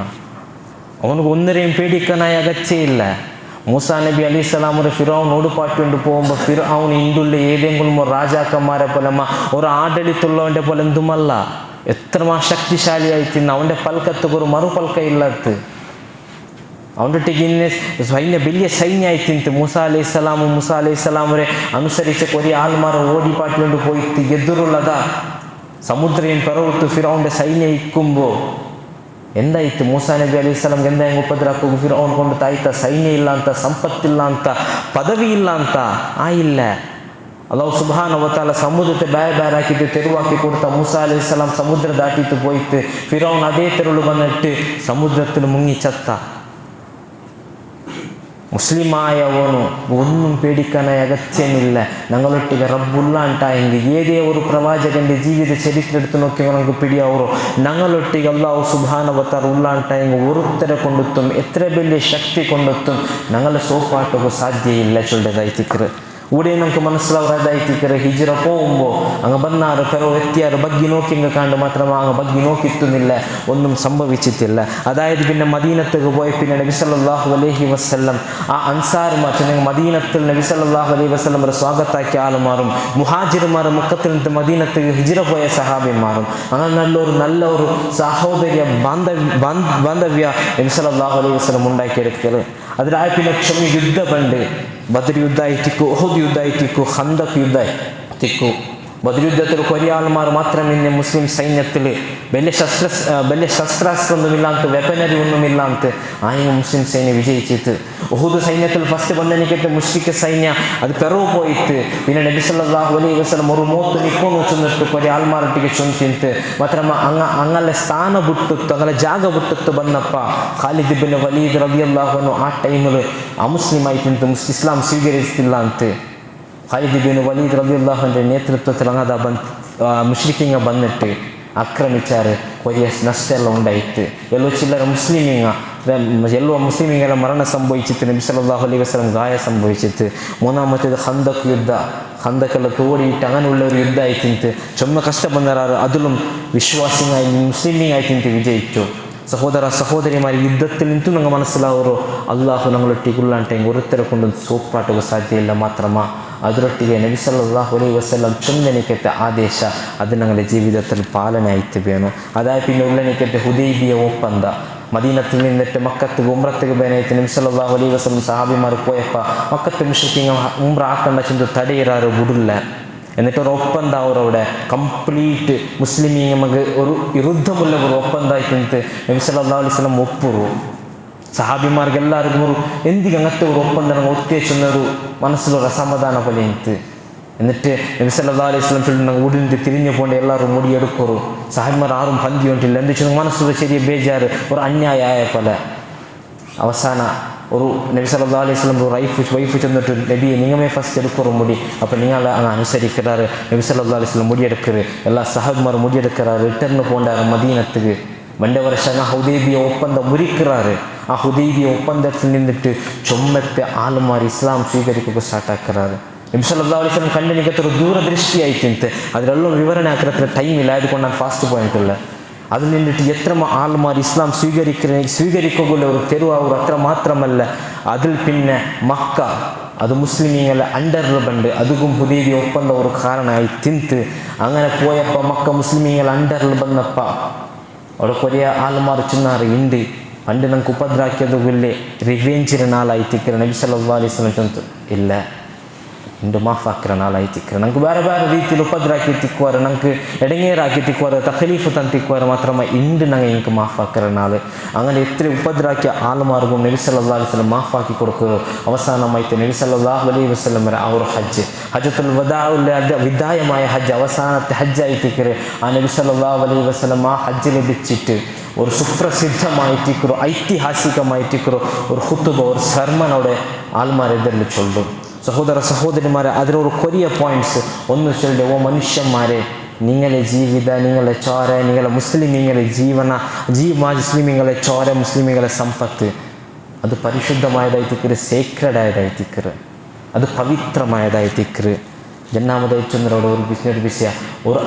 അവനക്ക് ഒന്നരെയും പേടിക്കാനായി അകച്ചയില്ല മൂസാ നബി അലൈഹി സ്വലാമുടെ ഫിറൗനോട് പാട്ടുകൊണ്ട് പോകുമ്പോൾ ഫിറൗൻ ഇന്നുള്ള ഏതെങ്കിലും ഒരു രാജാക്കന്മാരെ പോലെമ്മ ഒരു ആടളിത്തുള്ളവൻ്റെ പോലെ എന്തുമല്ല എത്രമാ ശക്തിശാലിയായിട്ടിന്ന് അവൻ്റെ പൽക്കത്തൊക്കെ ഒരു മറുപൽക്ക ഇല്ലാത്ത അവൻ്റെ ഒಟ್ಟಿಗೆ സൈന്യ വലിയ സൈന്യമായിത്തിಂತು മൂസ അലൈഹി സ്വലാമരെ അനുസരിച്ച് കുറേ ആൾമാർ ഓടി പാട്ടുകൊണ്ട് പോയിട്ട് എതിരുള്ളതാ സമുദ്രം പിറവിട്ട് ഫിറൗൻ്റെ സൈന്യം ഇക്കുമ്പോൾ ಎಂದಾಯಿತು ಮೂಸಾ ನಬಿ ಅಲೈಹಿ ಸಲಾಮ್ಗೆ ಎಂದ ಹೆಂಗೆ ಉಪದ್ರವಕ್ಕೂ ಫಿರೌನ್ ಕೊಂಡು ತಾಯ್ತ ಸೈನ್ಯ ಇಲ್ಲ ಅಂತ ಸಂಪತ್ತಿಲ್ಲ ಅಂತ ಪದವಿ ಇಲ್ಲ ಅಂತ ಇಲ್ಲ ಅಲ್ಲಾಹು ಸುಬ್ಹಾನಹು ವ ತಆಲ ಸಮುದ್ರത്തെ ಬೇರೆ ಹಾಕಿದ್ದು ತೆರುವಾಕಿ ಕೊಡ್ತಾ ಮೂಸಾ ಅಲೈಹಿ ಸಲಾಮ್ ಸಮುದ್ರ ದಾಟಿತ್ತು പോയിട്ട് ഫിറൗൻ അതേ തെരുവിൽ വന്നിട്ട് സമുദ്രത്തിൽ മുങ്ങി ചത്ത മുസ്ലിമായവನು ഒന്നും പേടിക്കാനായി അകത്യമില്ല ഞങ്ങളൊಟ್ಟಿಗೆ റബ്ബുള്ള ಅಂಟಾയെങ്കിൽ ഏതേ ഒരു പ്രവാചകന്റെ ജീവിത ചരിത്രം എടുത്ത് നോക്കിയാൽ നമുക്ക് പിടിയാവോ ഞങ്ങളൊಟ್ಟಿಗೆ അല്ലാഹു സുബ്ഹാനഹു വ തആല ഉള്ള ಅಂಟಾയെങ്കിൽ ഒരുത്തരെ കൊണ്ടെത്തും എത്ര വലിയ ശക്തി കൊണ്ടെത്തും ഞങ്ങളെ സോപ്പാട്ടൊക്കെ സാധ്യയില്ല ചൊല്ലതായിത്തിക്കറ് ഇവിടെ നമുക്ക് മനസ്സിലാവതായിത്തിക്കറ് ഹിജ്റ പോകുമ്പോൾ അങ്ങ് ബന്നാറ് പെറോ എത്തിയാറ് ബഗ്ഗി നോക്കി ഇങ്ങ് കണ്ട് മാത്രമേ അങ്ങ് ബഗ്ഗി നോക്കിത്തുന്നില്ല ഒന്നും സംഭവിച്ചിട്ടില്ല അതായത് പിന്നെ മദീനത്തേക്ക് പോയി പിന്നെ നബി സല്ലല്ലാഹു അലൈഹി വസല്ലം ആ അൻസാറുമാർ മദീനത്തിൽ നബി സല്ലല്ലാഹു അലൈഹി വസല്ലം സ്വാഗതാക്കിയ ആളുമാറും മുഹാജിർമാരും മക്കത്തിൽ നിന്ന് മദീനത്തേക്ക് ഹിജ്റ പോയ സഹാബിമാരും അങ്ങനെ നല്ല ഒരു സഹോദര്യ ബാന്ധവ്യ നബി സല്ലല്ലാഹു അലൈഹി വസല്ലം ഉണ്ടാക്കിയെടുക്കല് അതിലായ പിന്നെ ക്ഷമ യുദ്ധ പണ്ട് ബദർ യുദ്ധ ആയിട്ടിക്കു ഉഹുദ് യുദ്ധ ആയിട്ടിക്കു ഖന്തഖ് യുദ്ധ ആയിട്ടിക്കു ബദർ യുദ്ധത്തിൽ കുറേ ആൾമാർ മാത്രമേ മുസ്ലിം സൈന്യത്തിൽ വലിയ ശസ്ത്രാസ്ത്രമൊന്നുമില്ലാത്ത വെപ്പനറി ഒന്നുമില്ലാത്ത ആയെങ്കിൽ മുസ്ലിം സൈന്യം വിജയിച്ചിട്ട് ഉഹുദ് സൈന്യത്തിൽ ഫസ്റ്റ് വന്നെനിക്കത്തെ മുശ്രിക്ക് സൈന്യ അത് പെറവ് പോയിട്ട് പിന്നെ നബി സല്ലല്ലാഹു അലൈഹി വസല്ലം ഒരു മൂത്ത് നിൽക്കുന്നു ചെന്നിട്ട് കുറേ ആൾമാരൊಟ್ಟಿಗೆ ചൊന്തിಂತು മാത്രമേ അങ്ങലെ സ്ഥാന ಬಿಟ್ಟಿತ್ತು അങ്ങലെ ಜಾಗ ಬಿಟ್ಟಿತ್ತು ಬನ್ನಪ್ಪ ಖಾಲಿದ್ ಇಬ್ನ್ ವಲೀದ್ ರಲಿಯಲ್ಲಾಹು ಅನ್ಹು ಆ ಟೈಮಲ್ಲಿ ಅಮುಸ್ಲಿಮ್ ಆಯ್ತಿಂತು ಇಸ್ಲಾಂ ಸ್ವೀಕರಿಸ್ತಿಲ್ಲ ಅಂತ ಖಾಲಿದ್ ಇಬ್ನ್ ವಲೀದ್ ರಲಿಯಲ್ಲಾಹು ಅನ್ಹು ನೇತೃತ್ವത്തിൽ അങ്ങದ മുശ്രിക്കിങ്ങ വന്നിട്ട് ആക്രമിച്ചാറ് വലിയ നഷ്ടമെല്ലാം ഉണ്ടായിട്ട് ചില്ലറ മുസ്ലിമീങ്ങളെ മരണം സംഭവിച്ചിട്ട് നബി സല്ലല്ലാഹു അലൈഹി വസല്ലം ഗായ സംഭവിച്ചിട്ട് മൂന്നാമത്തേത് ഖന്തഖ് യുദ്ധ ഖന്തഖെല്ലാം തോടിയിട്ട് അങ്ങനെയുള്ള ഒരു യുദ്ധ ആയിട്ടിಂತು ചുമ കഷ്ട ಬಂದರಾರು അതിലും വിശ്വാസിയായി മുസ്ലിമീങ്ങളായിട്ടിಂತು വിജയിച്ചു സഹോദരിമാർ യുദ്ധത്തിൽ നിന്നും നിങ്ങൾ മനസ്സിലാവോ അള്ളാഹു ഞങ്ങളൊಟ್ಟಿಗುள்ள ಅಂಟೆಂಗೆ ഒരുത്തരെ കൊണ്ട് സോപ്പാട്ടുക സാധ്യമില്ല മാത്രമാ ಅದರೊಟ್ಟಿಗೆ ನಬಿ ಸಲ್ಲಲ್ಲಾಹು ಅಲೈಹಿ ವಸಲ್ಲಂ ಚೊಂದನಿಕೆತ್ತ ಆದೇಶ ಅದು ഞങ്ങളുടെ ജീവിതത്തിൽ പാലനായിട്ട് വേണം അതായത് പിന്നെ ഉള്ളനിക്കത്തെ ഹുദൈബിയ ഒപ്പന്ത മദീനത്തിൽ നിന്നിട്ട് മക്കത്ത് ഉംറത്തുക്ക് ബനയത്ത് നബി സല്ലല്ലാഹു അലൈഹി വസല്ലം സഹാബിമാർ പോയപ്പോൾ മക്കത്ത് മുശ്രിക്കീങ്ങൾ ഉംറ ആക്കണ്ട ചെന്ന് തടയിറാറ് വിടില്ല. എന്നിട്ട് ഒരു ഒപ്പന്ത അവരവിടെ കംപ്ലീറ്റ് മുസ്ലിമീ നമുക്ക് ഒരു വിരുദ്ധമുള്ള ഒരു ഒപ്പന്തായിട്ട് നബി സല്ലല്ലാഹു അലൈഹി വസല്ലം ഒപ്പുറു. സഹാബിമാർക്ക് എല്ലാവർക്കും ഒരു എന്തിക്ക് അങ്ങനത്തെ ഒരു ഒപ്പന്തം ഒത്തേച്ചൊന്നൊരു മനസ്സിലൊരു അസമാധാന പോലെ എനിക്ക്. എന്നിട്ട് നബി സല്ലല്ലാഹു അലൈഹി വസല്ലം ചൊല്ലുന്ന ഉടനെ തിരിഞ്ഞു പോണ്ട് എല്ലാവരും മുടിയെടുക്കറു. സഹാബിമാർ ആരും പന്തി കൊണ്ടില്ല. എന്ത് വെച്ചാൽ മനസ്സിലൊരു ചെറിയ ബേജാറ് ഒരു അന്യായ പോലെ. അവസാന ഒരു നബി സല്ലല്ലാഹു അലൈഹി വസല്ലം ഒരു വൈഫ് ചെന്നിട്ട് നബിയെ നിങ്ങളെ ഫസ്റ്റ് എടുക്കറു മുടി. അപ്പോൾ നിങ്ങൾ അനുസരിக்கிறாரு. നബി സല്ലല്ലാഹു അലൈഹി വസല്ലം മുടിയെടുക്കറ്. എല്ലാ സഹാബിമാർ മുടിയെടുக்கிறாரு. റിട്ടേൺ പോണ്ടാറ് മദീനത്തുക്ക്. രണ്ട് വർഷം ഹുദൈബിയ ഒപ്പന്തം മുറിக்கிறாரு. ആ ഹുദൈബിയ ഒപ്പന്തത്തിൽ നിന്നിട്ട് ചുമത്തെ ആളുമാർ ഇസ്ലാം സ്വീകരിക്കുക സ്റ്റാർട്ടാക്കാറ്. നബി സല്ലല്ലാഹു അലൈഹി വസല്ലം കണ്ട് നിൽക്കത്തൊരു ദൂരദൃഷ്ടിയായിട്ട് അതിലെല്ലാം വിവരണ ആക്കുന്ന ടൈമില്ല. അതുകൊണ്ട് ഞാൻ ഫാസ്റ്റ് പോയിട്ടുള്ളത്. അതിൽ നിന്നിട്ട് എത്ര ആളുമാർ ഇസ്ലാം സ്വീകരിക്കുകയുള്ള ഒരു തെരുവാവൂർ അത്ര മാത്രമല്ല. അതിൽ പിന്നെ മക്ക അത് മുസ്ലിമീങ്ങളെ അണ്ടറിൽ ബണ്ട് അതുക്കും ഹുദൈബിയ ഒപ്പന്തം ഒരു കാരണമായി തിന്ത് അങ്ങനെ പോയപ്പോൾ മക്ക മുസ്ലിമീങ്ങൾ അണ്ടറിൽ ബന്നപ്പോൾ അവിടെ കുറേ ആളുമാർ ചെന്നാറ് ഉണ്ട് പണ്ട് നമുക്ക് ഉപദ്രാക്കിയത് വലിയ റിവെഞ്ചിന് നാളായിത്തിക്കിற നബി സല്ലല്ലാഹു അലൈഹി വസല്ലം ചൊല്ലുന്നു ಇಲ್ಲ ಇಂದು ಮಾಫ್ ಹಾಕಿರ ನಾಳಾಯ್ತಿಕ್ಕಿರ ನಂಗೆ ಬೇರೆ ಬೇರೆ ರೀತಿಯಲ್ಲಿ ಉಪದ್ರಾಕಿ ತಿಕ್ಕುವಾರ ನಂಗೆ ಎಡಂಗೇರಾಕಿ ತಿಕ್ಕುವಾರ ತಖಲೀಫು ತಂದು ತಿಕ್ಕುವಾರ ಮಾತ್ರ ಇಂದು ನಂಗೆ ಇಂಗೆ ಮಾಫ್ ಹಾಕಿರ ನಾಳೆ അങ്ങനെ എത്ര ഉപദ്രാക്കിയ ആൾമാർക്കും നബി സല്ലല്ലാഹു അലൈഹി വസല്ലം മാഫാക്കി കൊടുക്കുക. അവസാനമായിട്ട് നബി സല്ലല്ലാഹു അലൈഹി വസല്ലം വരെ ആ ഒരു ഹജ്ജത്തുൽ വദാഉൽ വിദായമായ ഹജ്ജ് അവസാനത്തെ ഹജ്ജായിട്ടിക്കറ്. ആ നബി സല്ലല്ലാഹു അലൈഹി വസല്ലം ആ ഹജ്ജിൽ ലഭിച്ചിട്ട് ഒരു സുപ്രസിദ്ധമായിട്ടിക്കറോ ഐതിഹാസികമായിട്ടിക്കറോ ഒരു ഖുതുബ ഒരു സർമനോടെ ആൾമാരെതിരിൽ ചൊല്ലും. സഹോദര സഹോദരിമാരെ അതിലൊരു കൊറിയ പോയിന്റ്സ് ഒന്ന് ചൊല്ലിട്ട് ഓ മനുഷ്യന്മാരെ നിങ്ങളെ ജീവിത നിങ്ങളെ ചോര നിങ്ങളെ മുസ്ലിമീങ്ങളെ ജീവന മുസ്ലിമീങ്ങളെ ചോര മുസ്ലിമീങ്ങളെ സമ്പത്ത് അത് പരിശുദ്ധമായതായിത്തിക്കറ് സേക്രഡായതായിത്തിക്കറ് അത് പവിത്രമായതായിത്തിക്കറ്. ജന്നാമതായിട്ടൊന്നരോട് ഒരു വിഷയ ഒരു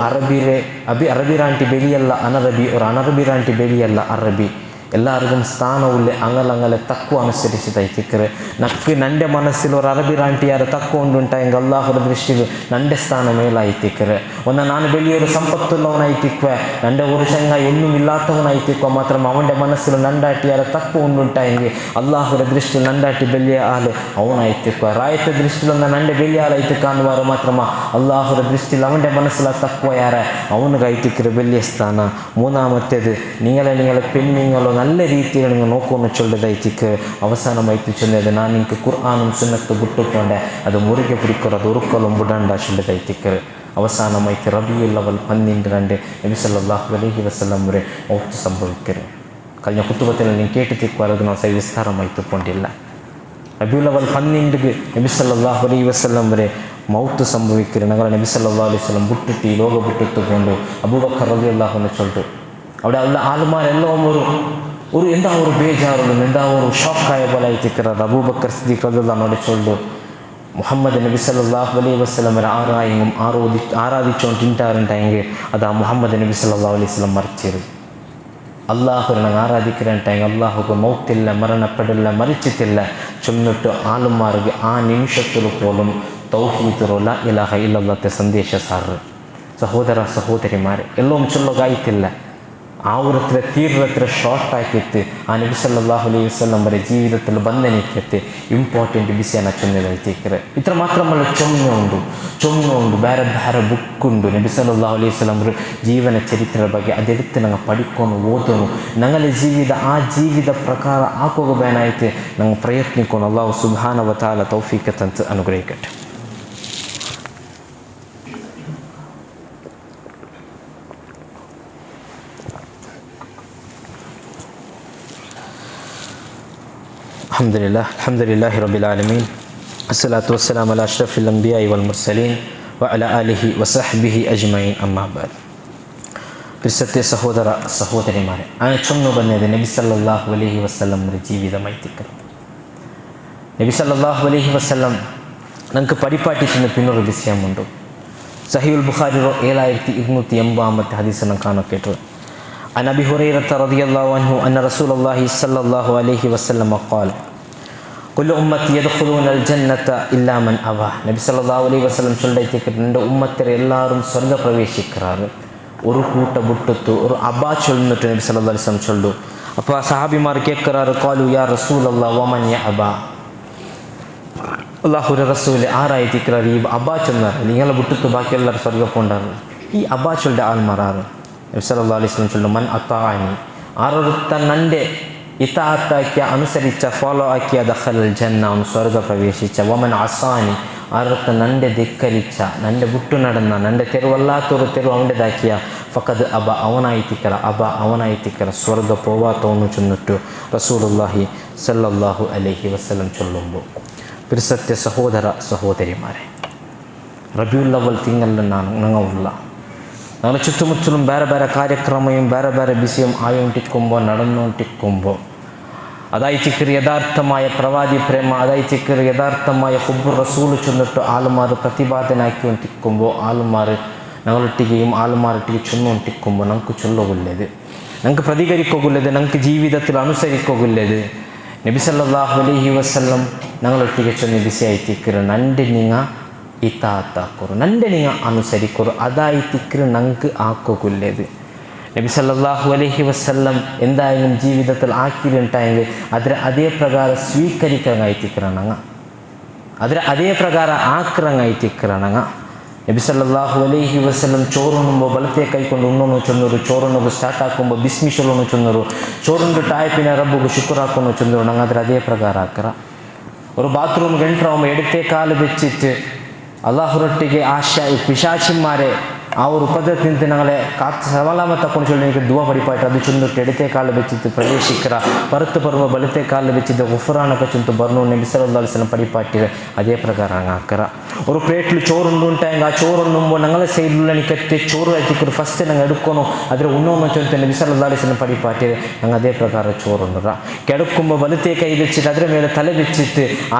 അറബിറാണ്ടി ബലിയല്ല അനറബി ഒരു അനറബിറാണ്ടി ബലിയല്ല അറബി എല്ലാവർക്കും സ്ഥാനവുമില്ല അങ്ങനെ തക്കുവ അനുസരിച്ചതായിത്തിക്കറ്. നക്ക് നൻ്റെ മനസ്സിൽ ഒരു അറബിറാണ്ടിയാറ് തക്കുവ ഉണ്ടുണ്ടായെങ്കിൽ അള്ളാഹുടെ ദൃഷ്ടിയിൽ നൻ്റെ സ്ഥാനം മേലായിത്തിക്കറ്. ഒന്ന് ನಾನು വലിയൊരു സമ്പത്തുള്ളവനായിത്തിക്കുക നൻ്റെ ഒരു ചങ്ങായി ഒന്നുമില്ലാത്തവനായിത്തിക്കുക മാത്രം അവൻ്റെ മനസ്സിൽ നണ്ടാട്ടിയാറ് തക്കുവ ഉണ്ടുണ്ടായെങ്കിൽ അള്ളാഹുടെ ദൃഷ്ടിയിൽ നണ്ടാട്ടി വലിയ ആൾ അവനായിത്തിക്കുക. റായത്തെ ദൃഷ്ടിയിലൊന്ന നൻ്റെ വലിയ ആളായിത്തിക്കാന്നുവാറ് മാത്രമാ അള്ളാഹുടെ ദൃഷ്ടിയിൽ അവൻ്റെ മനസ്സിൽ തക്കുവ യാറെ അവനുകായിത്തിക്കറ് വലിയ സ്ഥാന. മൂന്നാമത്തേത് നിങ്ങളെ പെണ്ണുങ്ങളോ നല്ല രീതിയിൽ നിങ്ങൾ നോക്കുമെന്ന് ചൊല്ലതായിത്തിക്ക്. അവസാനമായിട്ട് ചൊല്ലിയത് ഞാൻ നിങ്ങൾക്ക് ഖുർആനും സുന്നത്ത് വിട്ടുകൊണ്ടേ അത് മുറുകെ പിടിക്കുക അത് ഉറുക്കലും വിടണ്ട ചൊല്ലതായിത്തിക്ക്. അവസാനമായിട്ട് റബീഉൽ അവൽ 12 നബി സല്ലല്ലാഹു അലൈഹി വസല്ലം വരെ മൗത്ത് സംഭവിക്കരുത്. കഴിഞ്ഞ കുത്തുബത്തിൽ ನೀವು ಕೇಟ್ಟು ತಿಕ್ಕೋದು ನಾವು ಸೈ ವಿಸ್ತಾರമായി ತಗೊಂಡಿಲ್ಲ. റബീഉൽ അവൽ 12 നബി സല്ലല്ലാഹു അലൈഹി വസല്ലം വരെ മൗത്ത് സംഭവിക്കരുത്. ഞങ്ങൾ നബി സല്ലല്ലാഹു അലൈഹി വസല്ലം വിട്ടിട്ട് ഈ ലോകം വിട്ടിട്ടുകൊണ്ട് അബൂബക്കർ റളിയല്ലാഹു അൻഹു ചൊല്ലിട്ടു. അവിടെ ഉള്ള ആൾമാരെല്ലാം ഒരു എന്താ ഒരു ബേജാറുള്ളൂ എന്താ ഒരു ഷോക്കായ പോലെ ആയിത്തിക്കറത്. അബൂബക്കർ സിദ്ദീഖ് റളിയല്ലാഹു അൻഹു ചൊല്ലു മുഹമ്മദ് നബി സല്ലല്ലാഹു അലൈഹി വസല്ലം ആരായെങ്കിലും ആരാധിച്ചുകൊണ്ടിട്ടാറുണ്ടായെങ്കിൽ അത് ആ മുഹമ്മദ് നബി സല്ലല്ലാഹു അലൈഹി വസല്ലം മരിച്ചത്. അള്ളാഹുവിനെ ആരാധിக்கிறಂಟಾയെങ്കിൽ അള്ളാഹുക്ക് മൗത്തില്ല മരണപ്പെടില്ല മരിച്ചിട്ടില്ല ചൊന്നിട്ട് ആളുമാർക്ക് ആ നിമിഷത്തിൽ പോലും തൗഹീദ് ലാ ഇലാഹ ഇല്ലല്ലാഹ് ಸಂದೇಶ ಸಾರು. സഹോദര സഹോദരിമാരെ എല്ലാം ചൊല്ലുകായിട്ടില്ല ആ ഒരു തീർച്ചയായിട്ടും ഷോർട്ട് ആക്കിയിട്ട് ആ നബി സല്ലല്ലാഹു അലൈഹി വസല്ലം വരെ ജീവിതത്തിൽ ಬಂಧನಿಕ್ಕೆ ಇಂಪಾರ್ಟೆಂಟ್ ವಿಷಯನ ಚೊನ್ನದಾಯ್ತಿಕ್ಕರೆ. ಇತ್ರ ಮಾತ್ರಮಲ್ಲ ಚೊಮ್ಮೆ ಬೇರೆ ಬೇರೆ ಬುಕ್ ಉಂಟು ನಬಿ ಸಲ್ಲಲ್ಲಾಹು ಅಲೈಹಿ ವಸಲ್ಲಂ ಜೀವನ ಚರಿತ್ರೆ ಬಗ್ಗೆ ಅದೆടുത്ത് ನಂಗೆ ಪಡ್ಕೊಂಡು ಓದೋನು ನಂಗಲೆ ಆ ಜೀವಿತ ಪ್ರಕಾರ ಹಾಕೋಗಬೇನಾಯ್ತು ನಂಗೆ ಪ್ರಯತ್ನಿಕೊಂಡು ಅಲ್ಲಾಹು ಸುಬ್ಹಾನಹು ವ ತಆಲ ತೌಫೀಕ್ ತಂತು ಅನುಗ್ರಹಿಕಟ್ಟೆ. അൽഹംദുലില്ലാഹി റബ്ബിൽ ആലമീൻ അസ്സലാത്തു വസ്സലാമു അലാ അഷ്റഫിൽ അംബിയാഇ വൽ മുർസലീൻ വഅലാ ആലിഹി വസഹ്ബിഹി അജ്മഈൻ അമ്മാ ബഅദ്. പ്രിയപ്പെട്ട സഹോദര സഹോദരിമാരെ അങ്ങനെ ചൊന്നു ಬಂದಿದೆ നബി സല്ലല്ലാഹു അലൈഹി വസല്ലം ജീവിതമായിത്തിക്കರು. നബി സല്ലല്ലാഹു അലൈഹി വസല്ലം നമുക്ക് പഠിപ്പാട്ടിച്ചിരുന്ന പിന്നൊരു വിഷയമുണ്ട്. സഹീഹുൽ ബുഖാരിയുടെ 7280 ഹദീസ് നമുക്ക് കേട്ടു. عن أبي هريرة رضي الله عنه أن رسول الله صلى الله عليه وسلم قال كل أمتي يدخلون الجنة إلا من أبى. നബി സല്ലല്ലാഹു അലൈഹി വസല്ലം ചൊല്ലിയിട്ട് എൻ്റെ ഉമ്മത്തിലെ എല്ലാവരും സ്വർഗ്ഗ പ്രവേശിക്കാറ് ഒരു കൂട്ട വിട്ടിട്ട് ഒരു അബ ചൊല്ലിട്ട് നബി സല്ലല്ലാഹു അലൈഹി വസല്ലം ചൊല്ലു. அப்போ சஹாபிமார் கேட்குறாரு, காலு யா ரசூல் அல்லா வமன் யா அபா, அல்லாஹுடைய ரசூல் ஆராய்த்திக்கிறார். அப்பா சொன்னார், நீங்களை விட்டுட்டு பாக்கி எல்லாரும் சொர்க்க போண்டார். அப்பா சொல்லிட்டு ஆள் மாறாரு. ஸல்லல்லாஹு அலைஹி வஸல்லம் சொல்ல, மன் அத்தாஅனி, ಆರೊತ್ತ ನಂಡೆ ಇತಾತ್ತಾಕ್ಯ ಅನುಸರಿച്ച ಫಾಲೋ ಆಕಿಯ ದಖಲ್ ಜನ್ನ, ಅವನು ಸ್ವರ್ಗ ಪ್ರವೇಶಿച്ച. ವಮನ್ ಅಸಾನಿ, ಆರೊತ್ತ ನಂಡೆ ಧಿಕ್ಕರಿച്ച, ನಂಡೆ ಬಿಟ್ಟು நடന്ന, ನಂಡೆ ತೆರುವಲ್ಲಾತೋರು ತೆರು ಅವನದಾಕಿಯ ಫಕದ್ ಅಬ, ಅವನಾಯ್ತಿಕ್ಕರ ಸ್ವರ್ಗ ಪೋವಾತವನು ಚೊನ್ನುಟ್ಟು ರಸೂಲುಲ್ಲಾಹಿ ಸಲ್ಲಲ್ಲಾಹು ಅಲೈಹಿ ವಸಲ್ಲಂ ಚೊಲ್ಲುಂಬು. பிரிசத்திய சகோதர சகோதரிமாரே, ரபியுல் அவல் திங்கள்ல நாங்கள் உள்ள நாங்கள் சுற்றுமுற்றிலும் ಬೇರೆ ಬೇರೆ ಕಾರ್ಯಕ್ರಮயும் ಬೇರೆ ಬೇರೆ ಬಿಸಿயும் ಆಯೋಂಟಿಕ್ಕೊಂಬೋ നടന്നോണ്ടിക്കുമ്പോ അതായിച്ചിക്കർ യഥാർത്ഥമായ പ്രവാദി പ്രേമ, അതായിച്ചിക്കർ യഥാർത്ഥമായ ഹുബ്ബുർ റസൂൽ ചൊന്നിട്ട് ആളുമാർ പ്രതിപാദനാക്കിക്കൊണ്ടിരിക്കുമ്പോൾ, ആളുമാർ ഞങ്ങളൊട്ടികയും ആളുമാരൊട്ടിಗೆ ചൊന്നുകൊണ്ടിരിക്കുമ്പോൾ നമുക്ക് ചൊല്ലുകൊള്ളത്, ഞങ്ങൾക്ക് പ്രതികരിക്കുകയുള്ളത്, ഞങ്ങൾക്ക് ജീവിതത്തിൽ അനുസരിക്കുകയുള്ളത്. നബി സല്ലല്ലാഹു അലൈഹി വസല്ലം ഞങ്ങളൊട്ടിಗೆ ചൊന്ന് ಬಿಸಿಯಾಯ್ತಿಕ್ಕರು, ನಂಡೆ ನಿಂಗ ಇತಾತಾಕೊರು, ನಂಡೆ ನಿಂಗ ಅನುಸರಿಕೊರು, അതായിത്തിക്കರು ഞങ്ങൾക്ക് ആക്കുകയുള്ളത്. നബി സല്ലല്ലാഹു അലൈഹി വസല്ലം എന്തായാലും ജീവിതത്തിൽ ആക്കിയിട്ടുണ്ടായെങ്കിൽ അതേ പ്രകാരം സ്വീകരിക്കാനായിത്തിക്കറാണങ്ങ, അതേ പ്രകാരം ആക്രങ്ങായിത്തിക്കറാണങ്ങ. നബി സല്ലല്ലാഹു അലൈഹി വസല്ലം ചോറുണ്ണുമ്പോൾ ಬಲತೆ ಕೈಕೊಂಡು ಉಣ್ಣೋನು ಚೊನ್ನರು, ചോറുಣ್ಣು ಸ್ಟಾರ್ಟ್ ಹಾಕೊಂಬೋ ಬಿಸ್ಮಿ ಚೊಲ್ಲೋನು ಚೊನ್ನರು, ചോറുണ്ട് ಟಾಯ್ಪಿನ ರಬ್ಬುಗೂ ಶುಕ್ರ ಹಾಕೋನು ಚೊಂದರು. ನಂಗೆ അതേ പ്രകാരം ആക്കറ. ഒരു ബാത്റൂമിಗೆ ಎಂಟ್ರಾവുമ്പോൾ ಎಡത്തെ ಕಾಲು ಬೆಚ್ಚಿತ್ತು അള്ളാഹുരൊട്ടിಗೆ ആശ പിശാചിമാരെ ആ ഒരു പദത്തിൽ ഞങ്ങളെ കാത്ത് സവാലാമ തക്കൊണ്ട് ചൊല്ലി എനിക്ക് ദുവ പഠിപ്പായിട്ട് അത് ചൊന്നിട്ട് ഇടത്തെ കാലിൽ വെച്ചിട്ട് പ്രവേശിക്കറ, പറുത്ത് പറുവ ബലത്തെ കാലിൽ വെച്ചിട്ട് ഗുഫറാനൊക്കെ ചൊന്ത് പറഞ്ഞു നബി സല്ലല്ലാഹു അലൈഹി വസല്ലം പഠിപ്പാട്ടിയത് അതേ പ്രകാരം ആക്കറ. ഒരു പ്ലേറ്റിൽ ചോറുണ്ടുണ്ടായെങ്കിൽ ആ ചോറുണ്ണുമ്പോൾ ഞങ്ങളെ സൈഡിലുള്ള എനിക്കെത്തി ചോറ് കഴിച്ചിട്ട് ഫസ്റ്റ് ഞങ്ങൾ എടുക്കണോ അതിൽ ഉണ്ണോന്ന് ചൊല്ലിട്ട് നബി സല്ലല്ലാഹു അലൈഹി വസല്ലം പഠിപ്പാട്ടിയത് ഞങ്ങൾ അതേ പ്രകാരം ചോറുണ്ടറ. കിടക്കുമ്പോൾ ബലത്തെ കൈ വെച്ചിട്ട് അതിന് മേലെ തല വെച്ചിട്ട്